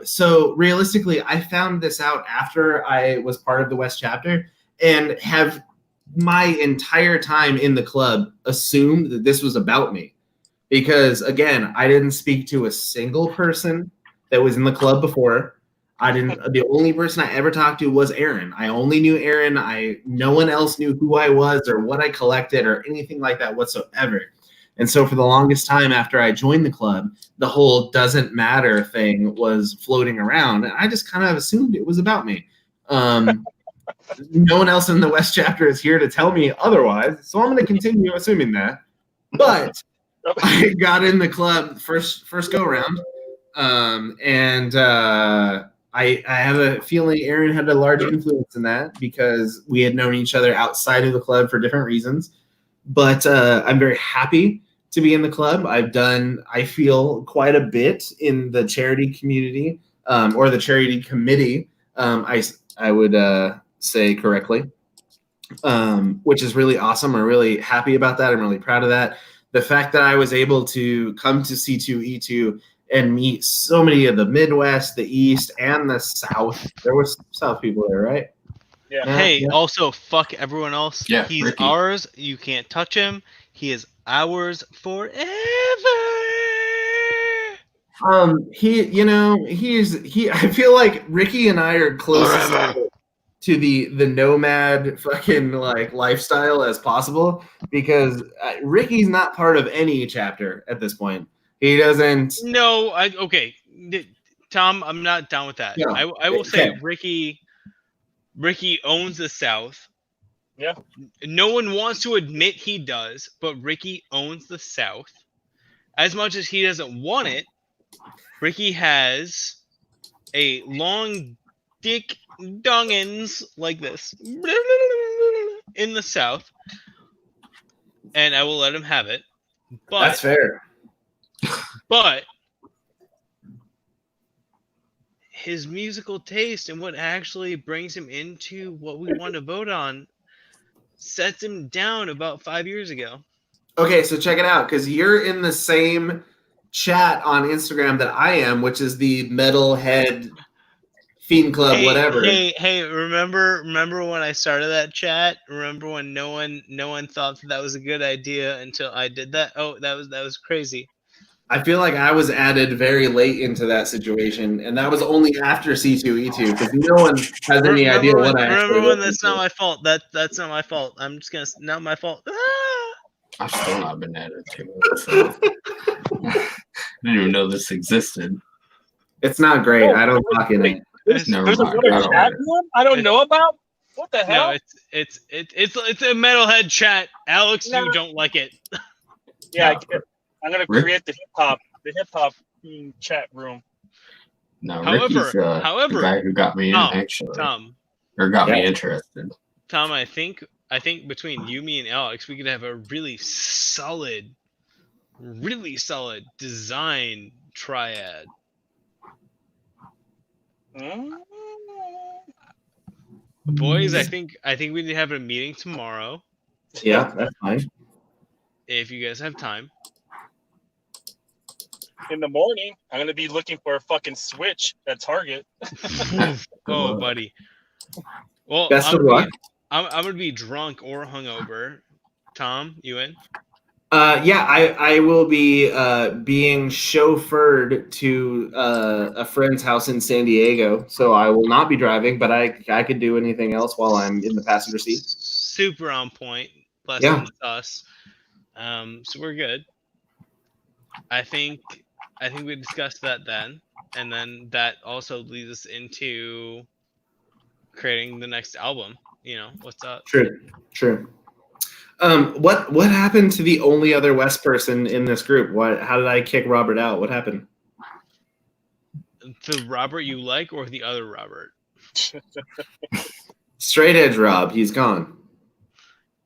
So realistically, I found this out after I was part of the West chapter, and have my entire time in the club assumed that this was about me, because again, I didn't speak to a single person that was in the club before. The only person I ever talked to was Aaron. I only knew Aaron. No one else knew who I was or what I collected or anything like that whatsoever. And so for the longest time after I joined the club, the whole doesn't matter thing was floating around. And I just kind of assumed it was about me. No one else in the West chapter is here to tell me otherwise. So I'm going to continue assuming that. But I got in the club first go around. I have a feeling Aaron had a large influence in that, because we had known each other outside of the club for different reasons. But I'm very happy to be in the club. I've done, I feel, quite a bit in the charity community, or the charity committee, I would say correctly, which is really awesome. I'm really happy about that. I'm really proud of that. The fact that I was able to come to C2E2 and meet so many of the Midwest, the East, and the South. There were South people there, right? Yeah. Hey, Yeah. also fuck everyone else. Yeah, He's Ricky. ours. You can't touch him. He is ours forever. I feel like Ricky and I are closest to the nomad fucking like lifestyle as possible because Ricky's not part of any chapter at this point. He doesn't. No, okay. Tom, I'm not down with that. Yeah. I will say Okay. Ricky owns the South. Yeah. No one wants to admit he does, but Ricky owns the South. As much as he doesn't want it, Ricky has a long dick dongins like this in the South, and I will let him have it. But That's fair. But his musical taste and what actually brings him into what we want to vote on sets him down about 5 years ago. Okay, so check it out because you're in the same chat on Instagram that I am, which is the Metalhead Fiend Club, whatever. Hey! Remember when I started that chat? Remember when no one thought that was a good idea until I did that? Oh, that was crazy. I feel like I was added very late into that situation, and that was only after C2E2 because no one has any idea what I actually. Remember when that's not my fault? That's not my fault. I'm just gonna not my fault. I've still not been added to it. So. I didn't even know this existed. It's not great. I don't talk in it. Never There's mind. another chat room I don't know about. What the hell? No, it's a metalhead chat. Alex, No. you don't like it. Yeah, No. I'm gonna Rick- create the hip hop chat room. No, However- Ricky's the guy who got me in actually, or got me interested. Tom, I think between you, me, and Alex, we could have a really solid design triad. Boys, I think we need to have a meeting tomorrow Yeah, that's fine. if you guys have time. In the morning, I'm gonna be looking for a fucking Switch at Target. Oh, buddy. Well, Best of luck. I'm gonna be drunk or hungover. Tom, you in? Yeah, I will be being chauffeured to a friend's house in San Diego, so I will not be driving, but I could do anything else while I'm in the passenger seat. Super on point. Less Yeah. than us. So we're good. I think we discussed that then, and then that also leads us into creating the next album. You know, what's up? True. What happened to the only other West person in this group? How did I kick Robert out? What happened? The Robert you like or the other Robert? Straight edge Rob, he's gone.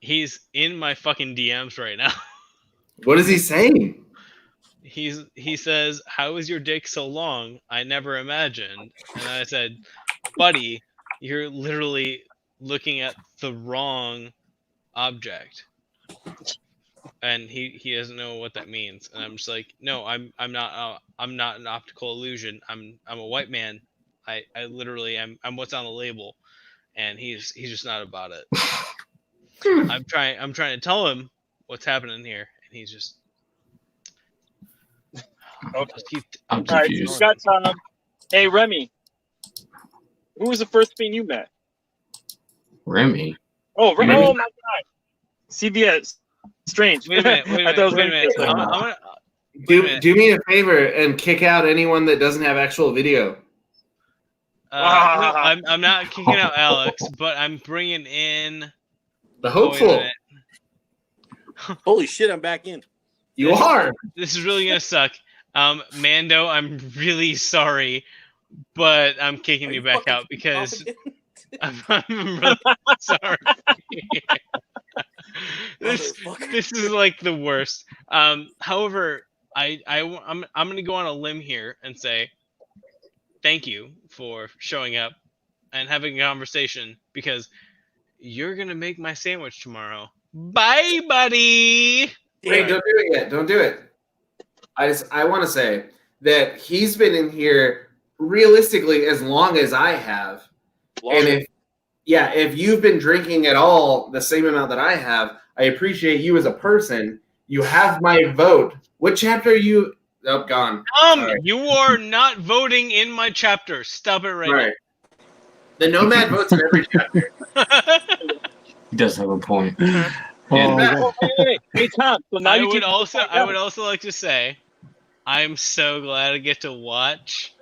He's in my fucking DMs right now. What is he saying? He says, "How is your dick so long? I never imagined." And I said, "Buddy, you're literally looking at the wrong object." And he doesn't know what that means. And I'm just like, "No, I'm not an optical illusion. I'm a white man. I literally I'm what's on the label." And he's just not about it. I'm trying to tell him what's happening here, and he's just Okay. I'm All right, confused. so we got hey Remy, who was the first thing you met? Remy. Oh, Remy! Remy. Oh my god, CBS. Strange. Wait a minute. I thought it was Wait a minute. Remy. I'm gonna, Do me a favor and kick out anyone that doesn't have actual video. no, I'm not kicking out Alex, but I'm bringing in The wait a hopeful. minute. Holy shit, I'm back in. You are. This is really gonna suck. Mando, I'm really sorry, but I'm kicking Are you back fucking out because confident? I'm really sorry. this Motherfucker. is like the worst. However, I'm gonna go on a limb here and say thank you for showing up and having a conversation because you're gonna make my sandwich tomorrow. Bye, buddy. Wait, don't do it yet. Don't do it. I want to say that he's been in here realistically as long as I have. And yeah, if you've been drinking at all the same amount that I have, I appreciate you as a person. You have my vote. What chapter are you? Oh, gone. Sorry. You are not voting in my chapter. Stop it right Right. The Nomad votes in every chapter. now. He does have a point. Oh, And my God. Hey, Tom. So now I you would can also like to say, I'm so glad I get to watch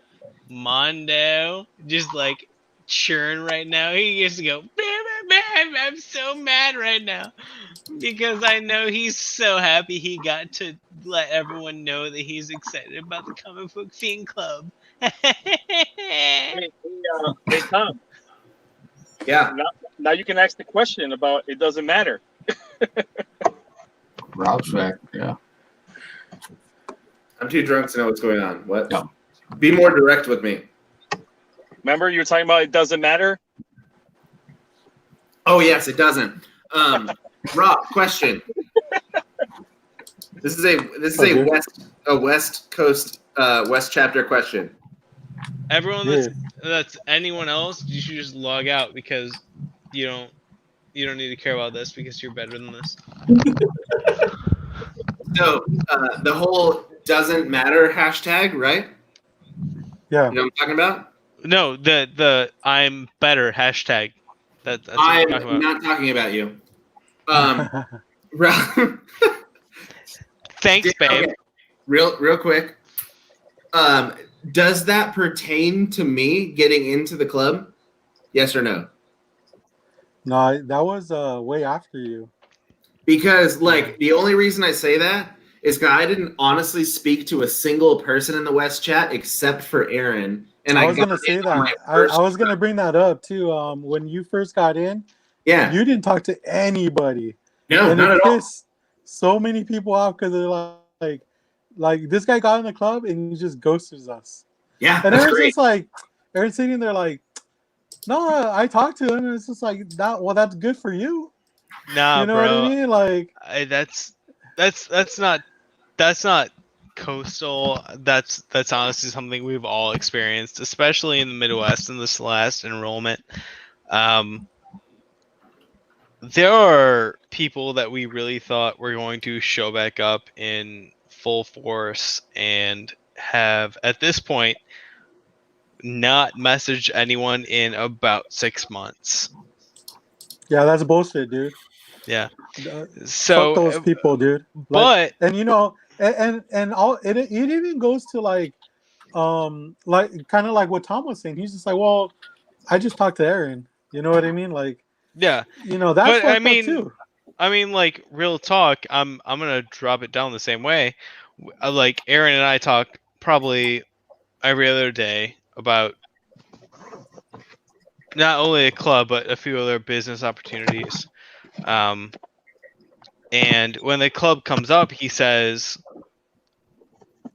Mondo just like churn right now. He gets to go, I'm so mad right now because I know he's so happy he got to let everyone know that he's excited about the Comic Book Fiend Club. Hey, Tom. Yeah. Now you can ask the question about it doesn't matter. Rob's back. Yeah. I'm too drunk to know what's going on. What? No. Be more direct with me. Remember you were talking about it doesn't matter? Oh yes, it doesn't. Rob, question. This is a West Coast West chapter question. Everyone Yeah. that's anyone else, you should just log out because you don't need to care about this because you're better than this. So the whole doesn't matter hashtag, right? Yeah. You know what I'm talking about? No, the I'm better hashtag. That's what I'm talking I'm about. not talking about you. Rob, Thanks, babe. okay, real quick. Does that pertain to me getting into the club? Yes or no? No, that was way after you. Because like the only reason I say that is because I didn't honestly speak to a single person in the West chat except for Aaron. And I was got gonna say in on my that. I first was gonna bring that up too. When you first got in, Yeah. you didn't talk to anybody. No, And not it at all. pissed so many people off because they're like this guy got in the club and he just ghosts us. Yeah, And that's Aaron's great. just like, Aaron's sitting there like, no, I talked to him, and it's just like that. Well, that's good for you. Nah, You know bro. what I mean? Like, That's not coastal. That's honestly something we've all experienced, especially in the Midwest in this last enrollment. There are people that we really thought were going to show back up in full force and have at this point not messaged anyone in about 6 months. yeah, that's bullshit, dude. Yeah. Uh, So, fuck those people, dude. but and you know, and all it even goes to like kind of like what Tom was saying. He's just like, well, I just talked to Aaron. You know what I mean? Like, yeah, you know, that's but fucked up too. I mean, like real talk. I'm gonna drop it down the same way. Like Aaron and I talk probably every other day about not only a club but a few other business opportunities. And when the club comes up, he says,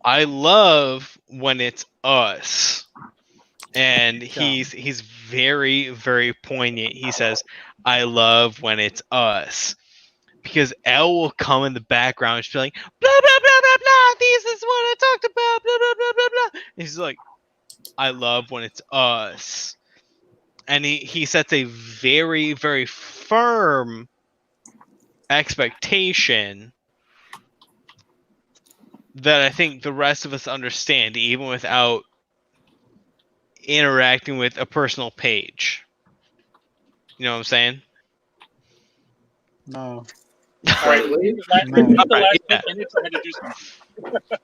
"I love when it's us." And he's very, very poignant. He says, "I love when it's us." Because Elle will come in the background, she's like, blah blah blah blah blah. This is what I talked about. Blah blah blah blah blah. And he's like, I love when it's us. And he sets a very, very firm expectation that I think the rest of us understand, even without interacting with a personal page. You know what I'm saying? No. All right. Really? The last Yeah. 10 minutes, I'm going to do something.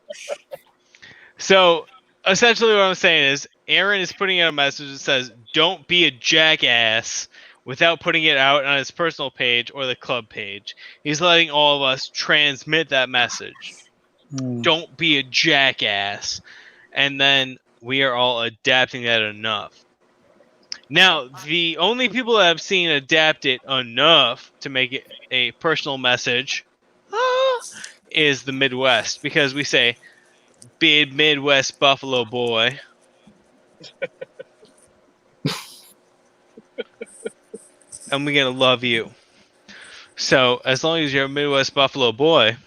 So essentially what I'm saying is Aaron is putting out a message that says, don't be a jackass, without putting it out on his personal page or the club page. He's letting all of us transmit that message. Don't be a jackass. And then we are all adapting that enough. Now, the only people that I've seen adapt it enough to make it a personal message is the Midwest, because we say, big Midwest Buffalo boy. And we're going to love you. So, as long as you're a Midwest Buffalo boy,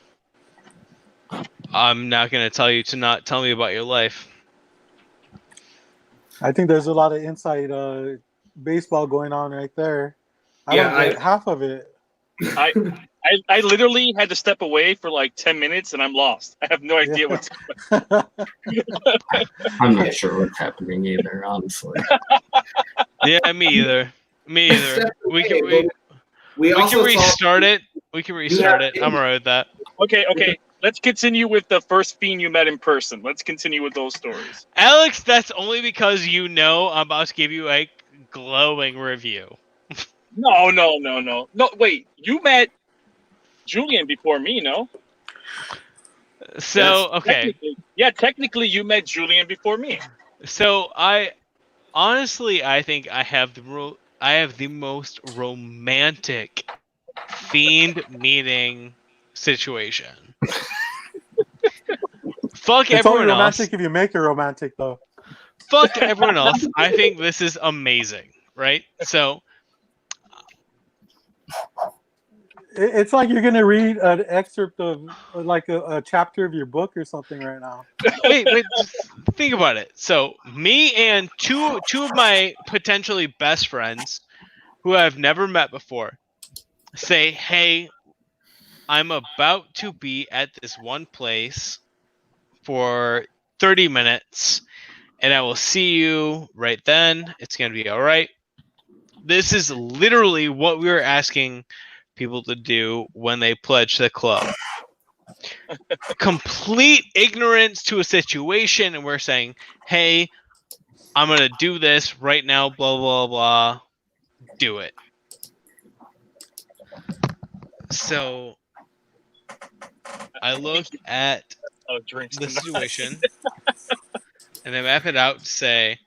I'm not going to tell you to not tell me about your life. I think there's a lot of inside baseball going on right there. I Yeah, don't get half of it. I literally had to step away for like 10 minutes and I'm lost. I have no idea what's I'm not sure what's happening either, honestly. Yeah, me either. Me either. We can we also saw restart it. We can restart it. I'm alright with that. Okay. Let's continue with the first fiend you met in person. Let's continue with those stories. Alex, that's only because you know I'm about to give you a glowing review. No. No, wait. You met Julian before me, no? So, okay. Technically you met Julian before me. So, I think I have the most romantic fiend meeting situation. Fuck It's only everyone else. romantic if you make it romantic, though. Fuck everyone else. I think this is amazing, right? So, It's like you're gonna read an excerpt of like a chapter of your book or something right now. wait, just think about it. So, me and two of my potentially best friends who I've never met before say, "Hey, I'm about to be at this one place for 30 minutes and I will see you right then. It's going to be all right." This is literally what we were asking people to do when they pledge the club. Complete ignorance to a situation, and we're saying, "Hey, I'm going to do this right now, blah, blah, blah. Do it." So I looked at Drinks the tonight. situation and I map it out to say,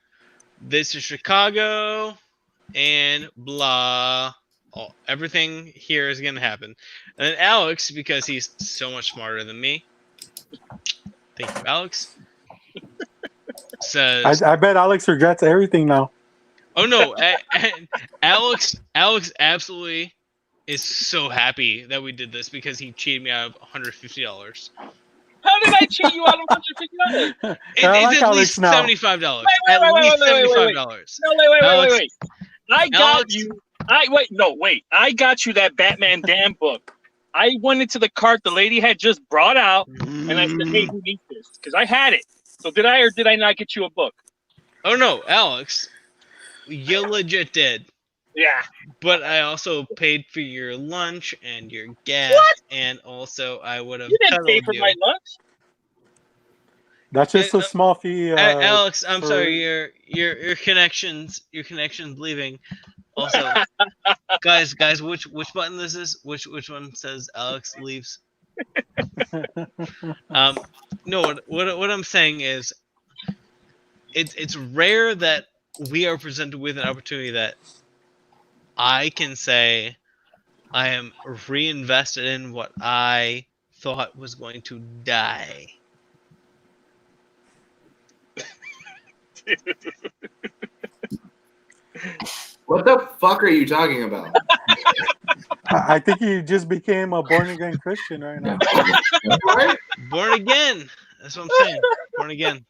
this is Chicago and blah. Oh, everything here is going to happen. And then Alex, because he's so much smarter than me, thank you, Alex, says, I bet Alex regrets everything now. oh no, Alex absolutely is so happy that we did this because he cheated me out of $150. How did I cheat you out of $150? I It's like at Alex least now. $75. Wait, At least wait. $75. No, Alex, wait. I got Alex- you. I got you that Batman Damn book. I went into the cart the lady had just brought out, and I said, "Hey, who needs this?" Because I had it. So did I or did I not get you a book? Oh no, Alex, you legit did. Yeah. But I also paid for your lunch and your gas, and also I would have You didn't pay cuddled for you. my lunch. That's just a small fee. Alex, I'm for- sorry, your connection's leaving. Also, guys, which button this is? Which one says Alex leaves? No, what I'm saying is, it's rare that we are presented with an opportunity that I can say I am reinvested in what I thought was going to die. What the fuck are you talking about? I think he just became a born again Christian right now. What? Born again. That's what I'm saying. Born again.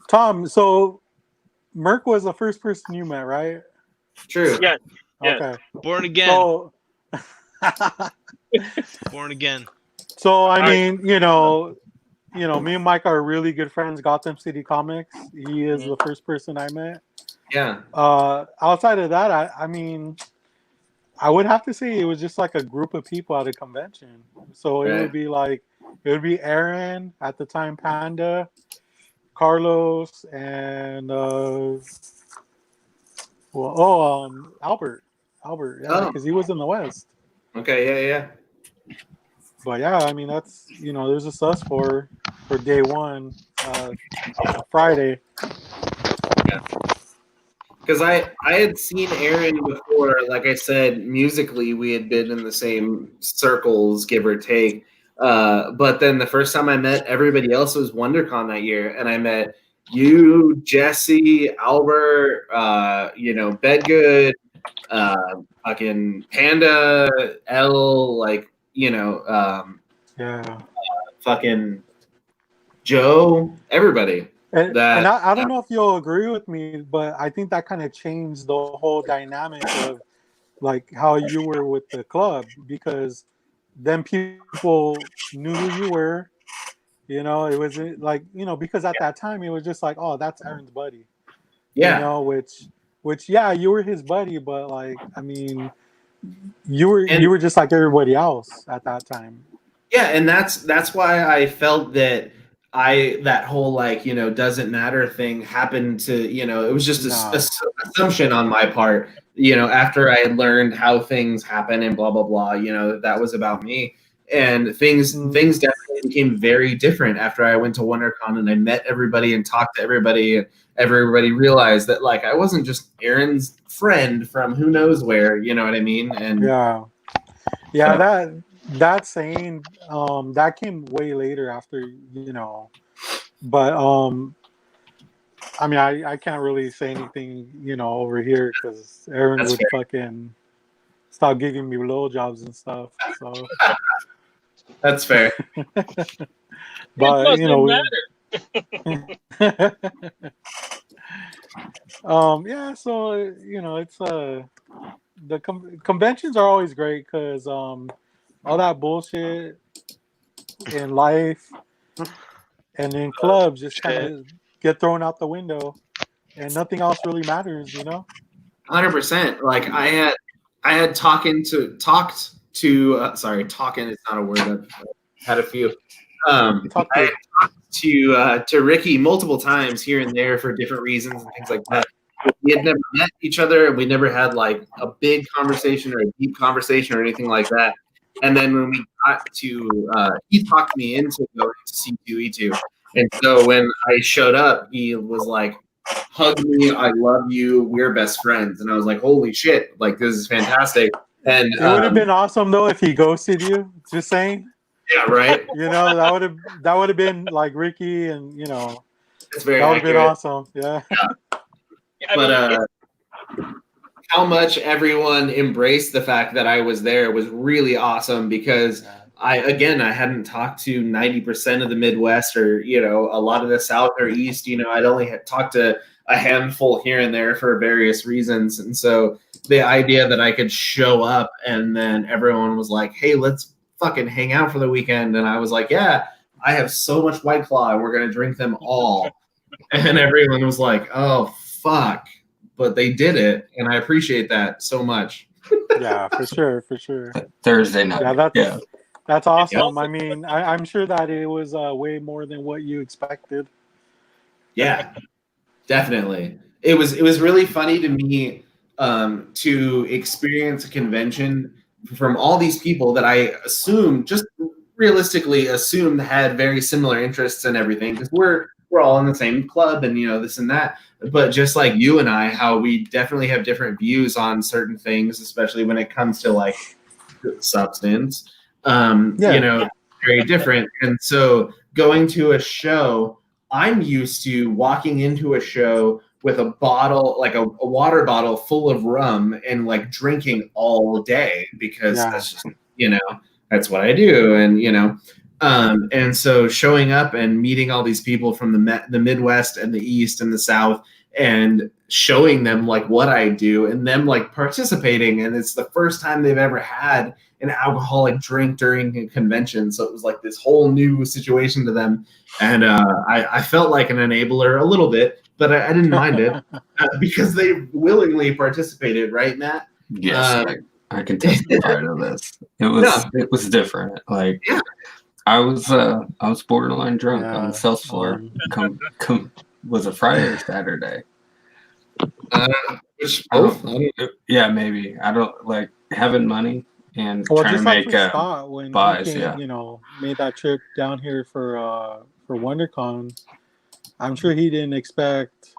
Tom, so Merc was the first person you met, right? True. Yeah. Yeah. Okay. Born again. So, Born again. so I mean, you know, me and Mike are really good friends. Gotham City Comics. He is the first person I met. Yeah. Outside of that, I mean, I would have to say it was just like a group of people at a convention. So it would be like, it would be Aaron at the time, Panda, Carlos, and Albert, yeah, because he was in the West. Okay. Yeah. But yeah, I mean that's there's just us for day one, Friday. Because I had seen Aaron before. Like I said, musically we had been in the same circles, give or take. But then the first time I met everybody else was WonderCon that year, and I met you, Jesse, Albert, Bedgood, fucking Panda, L, Yeah. fucking Joe, everybody. And, That- and I don't know if you'll agree with me, but I think that kind of changed the whole dynamic of like how you were with the club, because then people knew who you were. You know, it was like, you know, because at that time it was just like, oh, that's Aaron's buddy. Yeah. You know, which yeah, you were his buddy, but like, I mean, you were just like everybody else at that time. Yeah, and that's why I felt that that whole like, you know, doesn't matter thing happened to, you know, it was just No. assumption on my part, you know, after I had learned how things happen and blah blah blah, you know, that was about me. And things definitely became very different after I went to WonderCon and I met everybody and talked to everybody, and everybody realized that like I wasn't just Aaron's friend from who knows where, you know what I mean? And Yeah. Yeah, that saying that came way later after, you know, but I mean, I can't really say anything, you know, over here because Aaron That's would fucking stop giving me blowjobs and stuff. So, that's fair. but you know, matter. yeah. So you know, it's the conventions are always great because all that bullshit in life and in clubs just kind of get thrown out the window, and nothing else really matters, you know. 100%. Like I had talked to sorry, talking is not a word. I've had a few. I had talked to Ricky multiple times here and there for different reasons and things like that. We had never met each other, and we never had like a big conversation or a deep conversation or anything like that. And then when we got to, he talked me into going to C2E2. And so when I showed up, he was like, hug me, I love you, we're best friends. And I was like, holy shit, like this is fantastic. And it would have been awesome though if he ghosted you. Just saying. Yeah, right. You know, that would have been like Ricky, and you know, it's very that would have been accurate. awesome. Yeah. But how much everyone embraced the fact that I was there was really awesome, because I hadn't talked to 90% of the Midwest, or you know, a lot of the South or East. You know, I'd only had talked to a handful here and there for various reasons, and so the idea that I could show up and then everyone was like, "Hey, let's fucking hang out for the weekend," and I was like, "Yeah, I have so much White Claw, and we're gonna drink them all," and everyone was like, "Oh fuck." But they did it, and I appreciate that so much. Yeah, for sure. Thursday night. Yeah, that's awesome. I mean, I'm sure that it was way more than what you expected. Yeah, definitely. It was really funny to me to experience a convention from all these people that I realistically assumed had very similar interests and everything, because we're all in the same club and you know this and that. But just like you and I, how we definitely have different views on certain things, especially when it comes to like substance. You know, very different. And so going to a show, I'm used to walking into a show with a bottle, like a water bottle full of rum, and like drinking all day, because that's just, you know, that's what I do. And, you know, and so showing up and meeting all these people from the Midwest and the East and the South, and showing them like what I do, and them like participating, and it's the first time they've ever had an alcoholic drink during a convention, so it was like this whole new situation to them, and I felt like an enabler a little bit, but I didn't mind it because they willingly participated, right, Matt? Yes, I can testify to this. It was different. Like I was borderline drunk on the sales floor. Was it Friday or Saturday? Yeah, maybe. I don't like having money and trying to make Scott, when buys. he you know, made that trip down here for WonderCon. I'm sure he didn't expect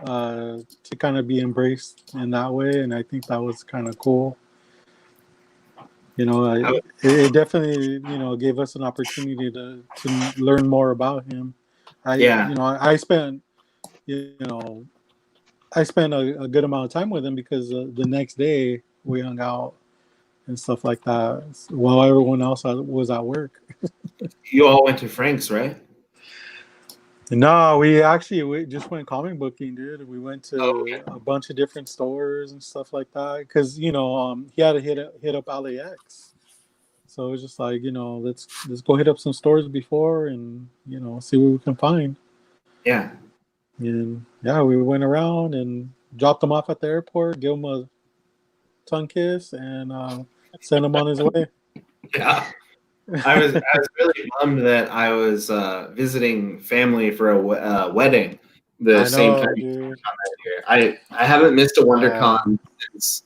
to kind of be embraced in that way, and I think that was kind of cool. You know, it definitely, you know, gave us an opportunity to learn more about him. You know, I spent a good amount of time with him, because the next day we hung out and stuff like that while everyone else was at work. You all went to Frank's, right? No, we just went comic booking, dude. We went to Oh, okay. a bunch of different stores and stuff like that because he had to hit up LAX, so it was just like let's go hit up some stores before and see what we can find. Yeah. And yeah, we went around and dropped him off at the airport, give him a tongue kiss, and sent him on his way. Yeah. I was really bummed that I was visiting family for a wedding the same time dude. I haven't missed a WonderCon since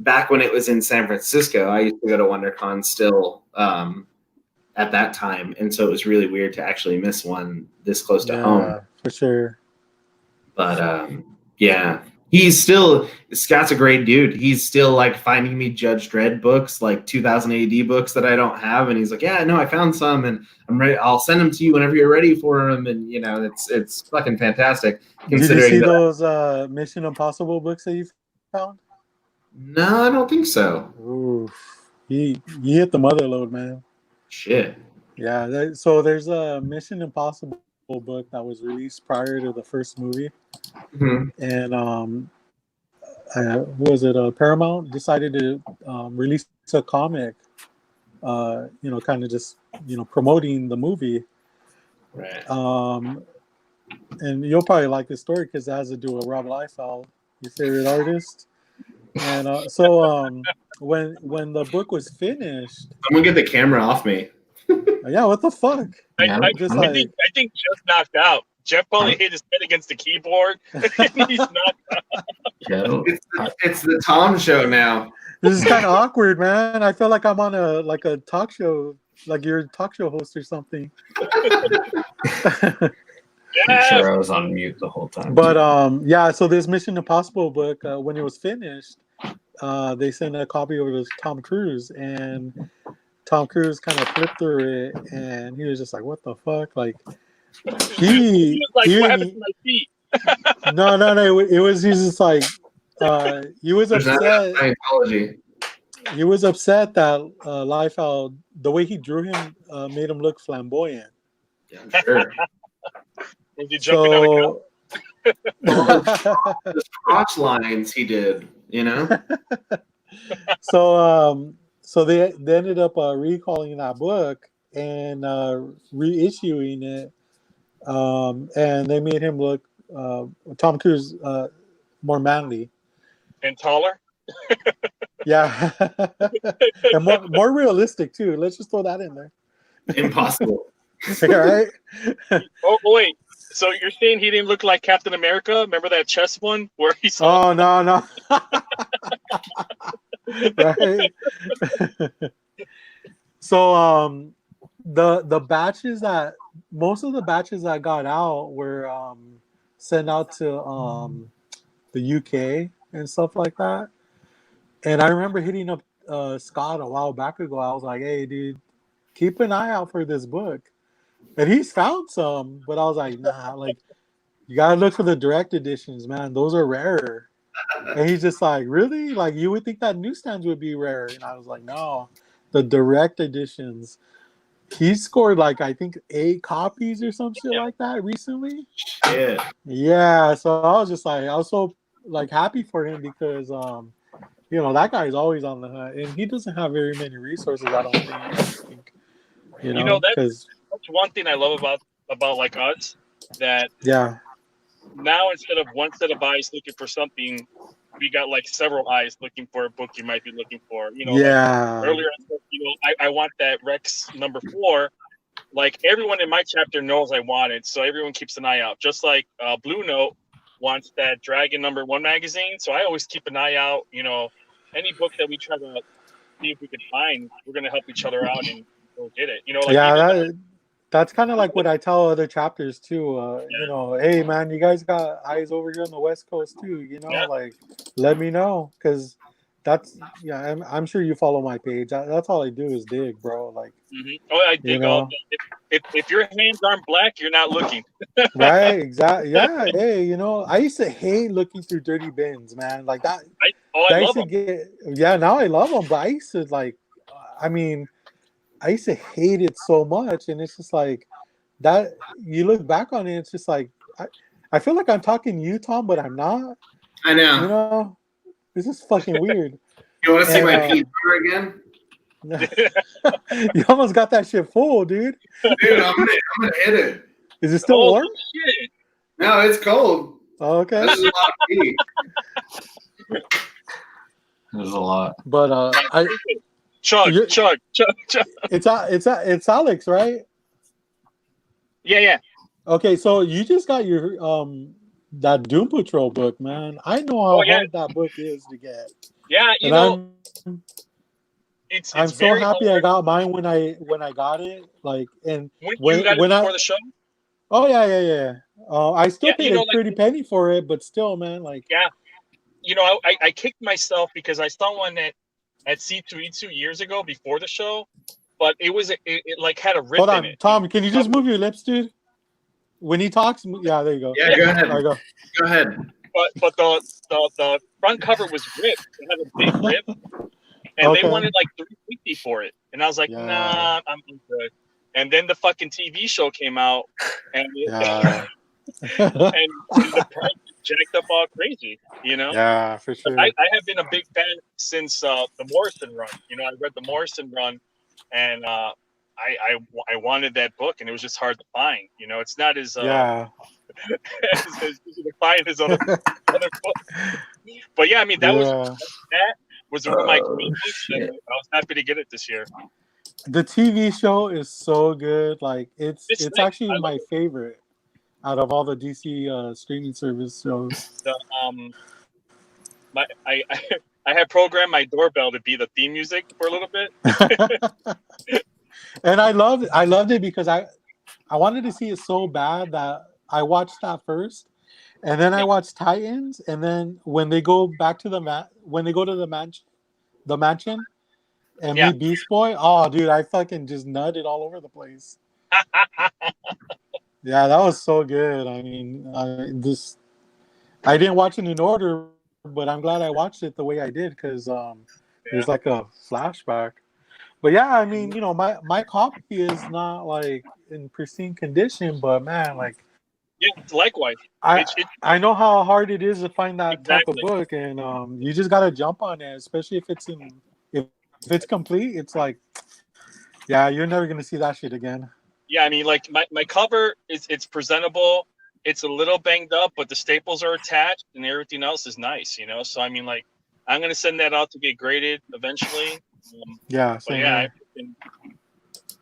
back when it was in San Francisco. I used to go to WonderCon still at that time, and so it was really weird to actually miss one this close to home. For sure. But yeah, Scott's a great dude. He's still like finding me Judge Dredd books, like 2000 AD books that I don't have, and he's like, "Yeah, no, I found some, and I'm ready. I'll send them to you whenever you're ready for them." And it's fucking fantastic. Did you see those Mission Impossible books that you found? No, I don't think so. Oof. You hit the mother load, man. Shit. Yeah. So there's a Mission Impossible book that was released prior to the first movie, and who was it? Paramount decided to release a comic, kind of just promoting the movie. Right. And you'll probably like this story because it has to do with Rob Liefeld, your favorite artist. And so when the book was finished, someone get the camera off me. Yeah, what the fuck? I think Jeff knocked out. Jeff probably hit his head against the keyboard. And he's knocked out. It's the Tom show now. This is kind of awkward, man. I feel like I'm on a talk show, like you're a talk show host or something. I'm sure I was on mute the whole time. But yeah, so this Mission Impossible book, when it was finished, they sent a copy over to Tom Cruise, and Tom Cruise kind of flipped through it, and he was just like, "What the fuck?" Like he was like, "What happened to my feet?" No. It was he's just like he was upset. He was upset that Liefeld, the way he drew him, made him look flamboyant. Yeah, I'm sure. Was he jumping out of the crotch lines he did, So they ended up recalling that book and reissuing it, and they made him look Tom Cruise more manly and taller. Yeah, and more realistic too. Let's just throw that in there. Impossible. Right? Oh wait. So you're saying he didn't look like Captain America? Remember that chess one where he saw? Oh no. Right. So the batches that most of the batches that got out were sent out to the UK and stuff like that. And I remember hitting up Scott a while back ago. I was like, "Hey, dude, keep an eye out for this book." And he's found some, but I was like, "Nah, like you gotta look for the direct editions, man. Those are rarer." And he's just like, "Really? Like you would think that newsstands would be rare?" And I was like, "No, the direct editions." He scored like I think 8 copies or some shit like that recently. Yeah. Yeah. So I was just like, I was so like happy for him because that guy is always on the hunt, and he doesn't have very many resources. I don't think. That's one thing I love about like us, that now instead of one set of eyes looking for something, we got like several eyes looking for a book you might be looking for. Like earlier I said, I want that Rex number 4. Like everyone in my chapter knows I want it, so everyone keeps an eye out. Just like Blue Note wants that Dragon number 1 magazine, so I always keep an eye out. Any book that we try to see if we can find, we're gonna help each other out and go get it. That's kind of like what I tell other chapters too. Hey man, you guys got eyes over here on the West Coast too. Like let me know, because that's I'm sure you follow my page. That's all I do is dig, bro. Like I dig all day. If your hands aren't black, you're not looking. Right? Exactly. Yeah. Hey, I used to hate looking through dirty bins, man. Like that. I love them. Now I love them, but I used to I used to hate it so much, and it's just like that you look back on it, it's just like I feel like I'm talking to you, Tom, but I'm not. I know. You know, it's just fucking weird. You want to see And, my PTR again? You almost got that shit full, dude. Dude, I'm gonna hit it. Is it still Oh warm? shit! No, it's cold. Oh, okay. This is a lot of tea. There's a lot. But Chug, You- chug, chug, chug. it's Alex, right? Yeah. Okay, so you just got your that Doom Patrol book, man. I know how Oh, yeah. hard that book is to get. Yeah, you And know, it's it's so very happy hard. I got mine when I got it. Like, and When you got it when before I the show? oh yeah. I still Yeah, paid you know, a pretty penny for it, but still, man, like Yeah. You know, I kicked myself because I saw one at C2E2 years ago before the show, but it like had a rip hold in on, it. Tom, can you just move your lips, dude? When he talks, yeah, there you go. Yeah, go ahead. There you go. Go ahead. But the front cover was ripped. It had a big rip, and Okay. they wanted like $350 for it, and I was like, Yeah. nah, I'm good. And then the fucking TV show came out, and Yeah. and the price jacked up all crazy, you know. Yeah, for sure. I have been a big fan since the Morrison run. You know, I read the Morrison run, and I wanted that book, and it was just hard to find. You know, it's not as Yeah. as easy to find as other books. But yeah, I mean that was one of my commitments, and I was happy to get it this year. The TV show is so good. Like it's It's nice. actually I love my favorite out of all the DC streaming service shows. The I had programmed my doorbell to be the theme music for a little bit. And I loved it because I wanted to see it so bad that I watched that first, and then I watched Titans, and then when they go back to the mansion and meet Beast Boy, oh dude, I fucking just nutted all over the place. Yeah, that was so good. I mean, I didn't watch it in order, but I'm glad I watched it the way I did because there's like a flashback. But yeah, I mean, you know, my copy is not like in pristine condition, but man, like Yeah, likewise. I know how hard it is to find that type of Exactly. book, and you just gotta jump on it, especially if it's complete. It's like, yeah, you're never gonna see that shit again. Yeah, I mean, like my cover it's presentable. It's a little banged up, but the staples are attached, and everything else is nice. You know, so I mean, like, I'm gonna send that out to get graded eventually. Yeah, But same yeah, here.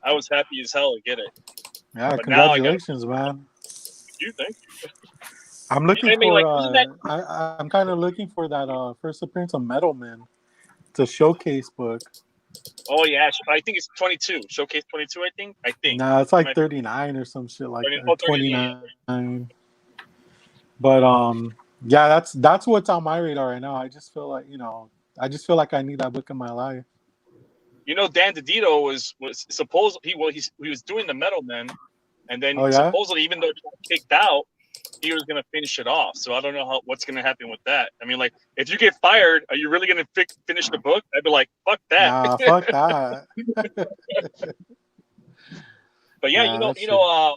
I was happy as hell to get it. Yeah, but now I congratulations, man. You think? I'm looking I mean, for. like, isn't that- I'm kind of looking for that first appearance of Metal Man. It's a showcase book. Oh yeah, I think it's 22. Showcase 22. I think. No, it's like Might- 39 or some shit like 30 that. oh, 39, 29. But yeah, that's what's on my radar right now. I just feel like, you know, I I need that book in my life. You know, Dan DiDio was supposed he was doing the Metal Men, and then Oh, yeah? supposedly, even though he got kicked out, he was gonna finish it off. So I don't know what's gonna happen with that. I mean, like, if you get fired, are you really gonna finish the book? I'd be like, fuck that. Nah, fuck that. But yeah, Nah,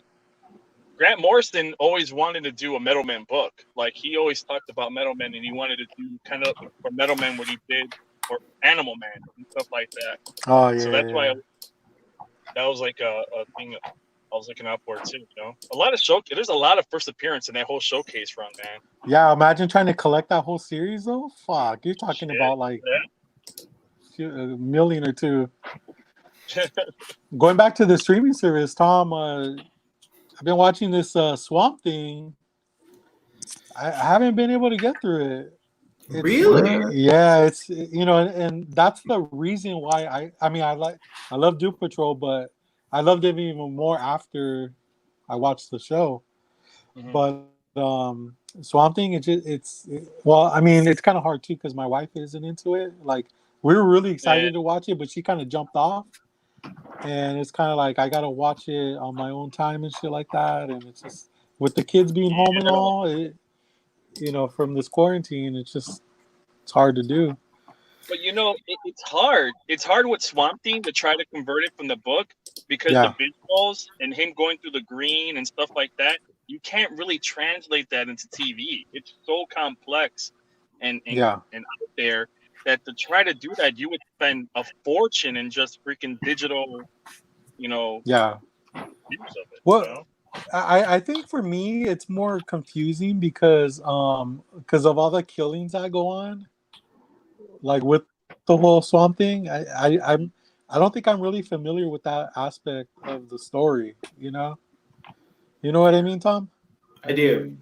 Grant Morrison always wanted to do a Metal Men book. Like, he always talked about Metal Men, and he wanted to do kind of for Metal Men what he did for Animal Man and stuff like that. Oh yeah. So that's yeah. why that was like a thing I was looking out for too. You know, there's a lot of first appearance in that whole showcase run, man. Yeah, imagine trying to collect that whole series though. Fuck, you're talking Shit, about like a million or two. Going back to the streaming service, Tom, I've been watching this Swamp Thing. I haven't been able to get through it. Really? Yeah, it's, you know, and that's the reason why I love Doom Patrol, but I loved it even more after I watched the show. Mhm. But Swamp Thing, it's kind of hard too because my wife isn't into it. Like, we were really excited to watch it, but she kind of jumped off, and it's kind of like I gotta watch it on my own time and shit like that. And it's just with the kids being home and all, from this quarantine, it's hard to do. But you know, it's hard. It's hard with Swamp Thing to try to convert it from the book because Yeah. the visuals and him going through the green and stuff like that, you can't really translate that into TV. It's so complex and Yeah. and out there that to try to do that, you would spend a fortune in just freaking digital, Yeah. views of it. Well, I think for me it's more confusing because of all the killings that go on, like with the whole Swamp Thing. I don't think I'm really familiar with that aspect of the story. You know what I mean, Tom? I do.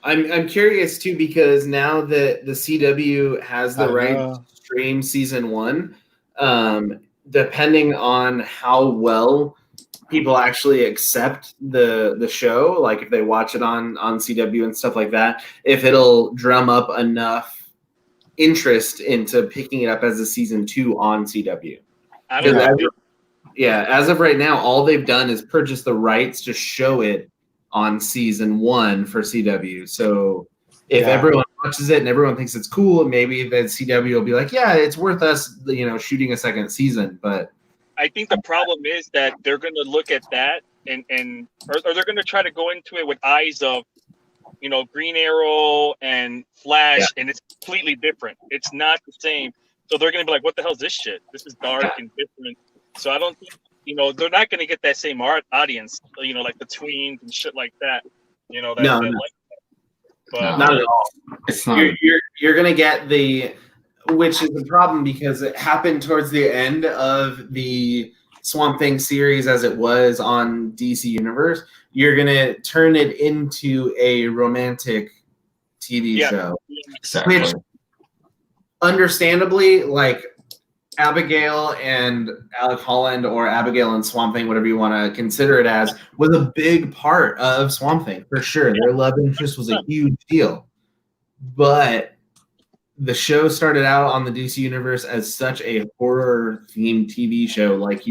I'm curious too because now that the CW has the I right know. to stream season 1, depending on how well people actually accept the show, like if they watch it on CW and stuff like that, if it'll drum up enough interest into picking it up as a season 2 on CW. I don't Because know. as of right now, all they've done is purchase the rights to show it on season 1 for CW. So if everyone watches it and everyone thinks it's cool, maybe then CW will be like, yeah, it's worth us, shooting a second season. But I think the problem is that they're going to look at that or they're going to try to go into it with eyes of, Green Arrow and Flash, and it's completely different. It's not the same. So they're going to be like, what the hell is this shit? This is dark and different. So I don't think, they're not going to get that same audience, like the tweens and shit like that, No. like that. But not at all. It's not. You're gonna get which is a problem because it happened towards the end of the Swamp Thing series as it was on DC Universe. You're gonna turn it into a romantic TV show, Exactly. which, understandably, like Abigail and Alec Holland, or Abigail and Swamp Thing, whatever you want to consider it as, was a big part of Swamp Thing for sure. Their love interest was a huge deal, but the show started out on the DC Universe as such a horror themed TV show. Like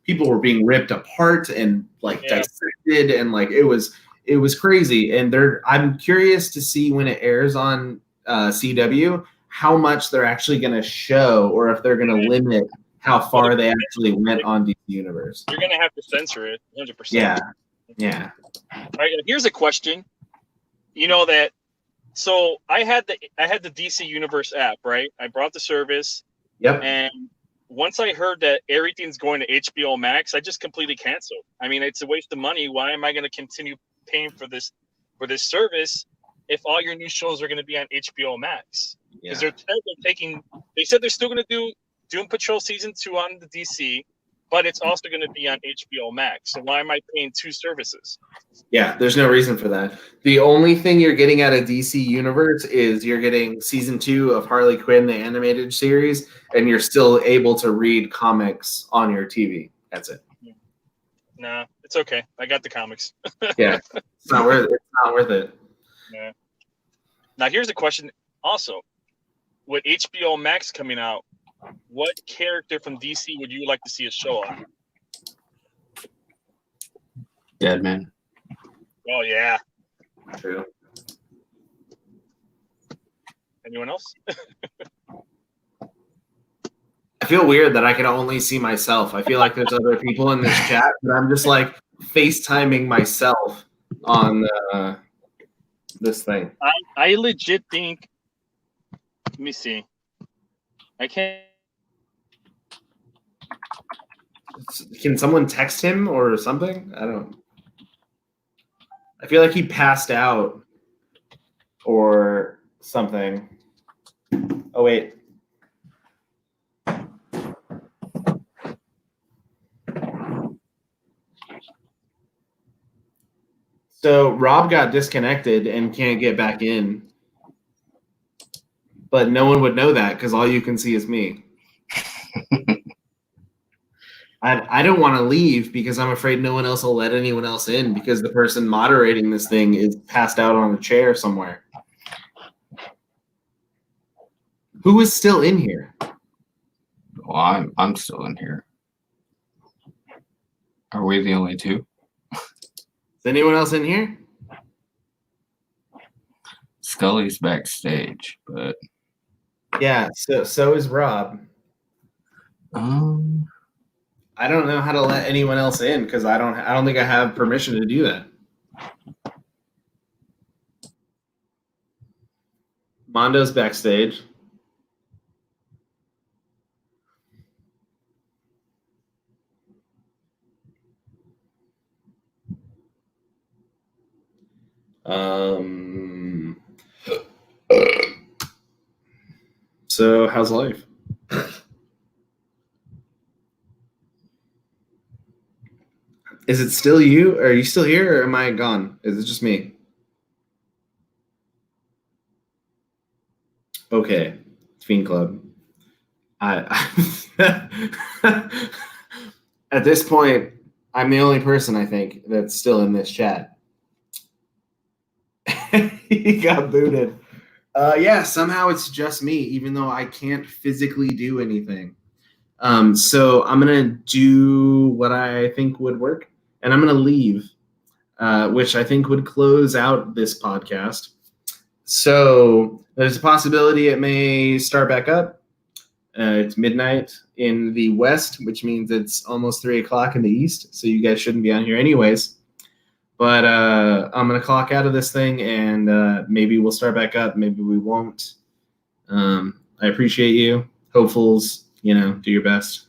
people were being ripped apart and dissected, and it was crazy. And I'm curious to see when it airs on CW how much they're actually going to show, or if they're going to limit how far they actually went on DC Universe. you're going to have to censor it 100%. Yeah. All right, here's a question. So I had the DC Universe app, right? I brought the service. Yep. And once I heard that everything's going to HBO Max, I just completely canceled. I mean, it's a waste of money. Why am I going to continue paying for this service if all your new shows are going to be on HBO Max? Because they said they're still going to do Doom Patrol season 2 on the DC, but it's also going to be on HBO Max. So why am I paying 2 services? Yeah, there's no reason for that. The only thing you're getting out of DC Universe is you're getting season 2 of Harley Quinn, the animated series, and you're still able to read comics on your TV. That's it. Nah, it's okay. I got the comics. Yeah, it's not worth it. It's not worth it. Yeah. Now here's a question. Also, with HBO Max coming out, what character from DC would you like to see a show on? Deadman. Oh yeah. True. Anyone else? I feel weird that I can only see myself. I feel like there's other people in this chat, but I'm just like FaceTiming myself on this thing. I legit think. Let me see. I can't. Can someone text him or something? I feel like he passed out or something. Oh, wait. So Rob got disconnected and can't get back in. But no one would know that because all you can see is me. I don't want to leave because I'm afraid no one else will let anyone else in because the person moderating this thing is passed out on a chair somewhere. Who is still in here? Well, I'm still in here. Are we the only two? Is anyone else in here? Scully's backstage, but Yeah, so is Rob. I don't know how to let anyone else in because I don't think I have permission to do that. Mondo's backstage. So how's life? Is it still you? Are you still here or am I gone? Is it just me? Okay. Fiend Club. At this point, I'm the only person I think that's still in this chat. He got booted. Yeah, somehow it's just me, even though I can't physically do anything. So I'm gonna do what I think would work, and I'm gonna leave, which I think would close out this podcast. So there's a possibility it may start back up. It's midnight in the west, which means it's almost 3 o'clock in the east. So you guys shouldn't be on here anyways. But I'm going to clock out of this thing and maybe we'll start back up. Maybe we won't. I appreciate you. Hopefuls, do your best.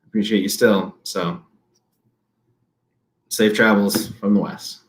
Appreciate you still. So safe travels from the west.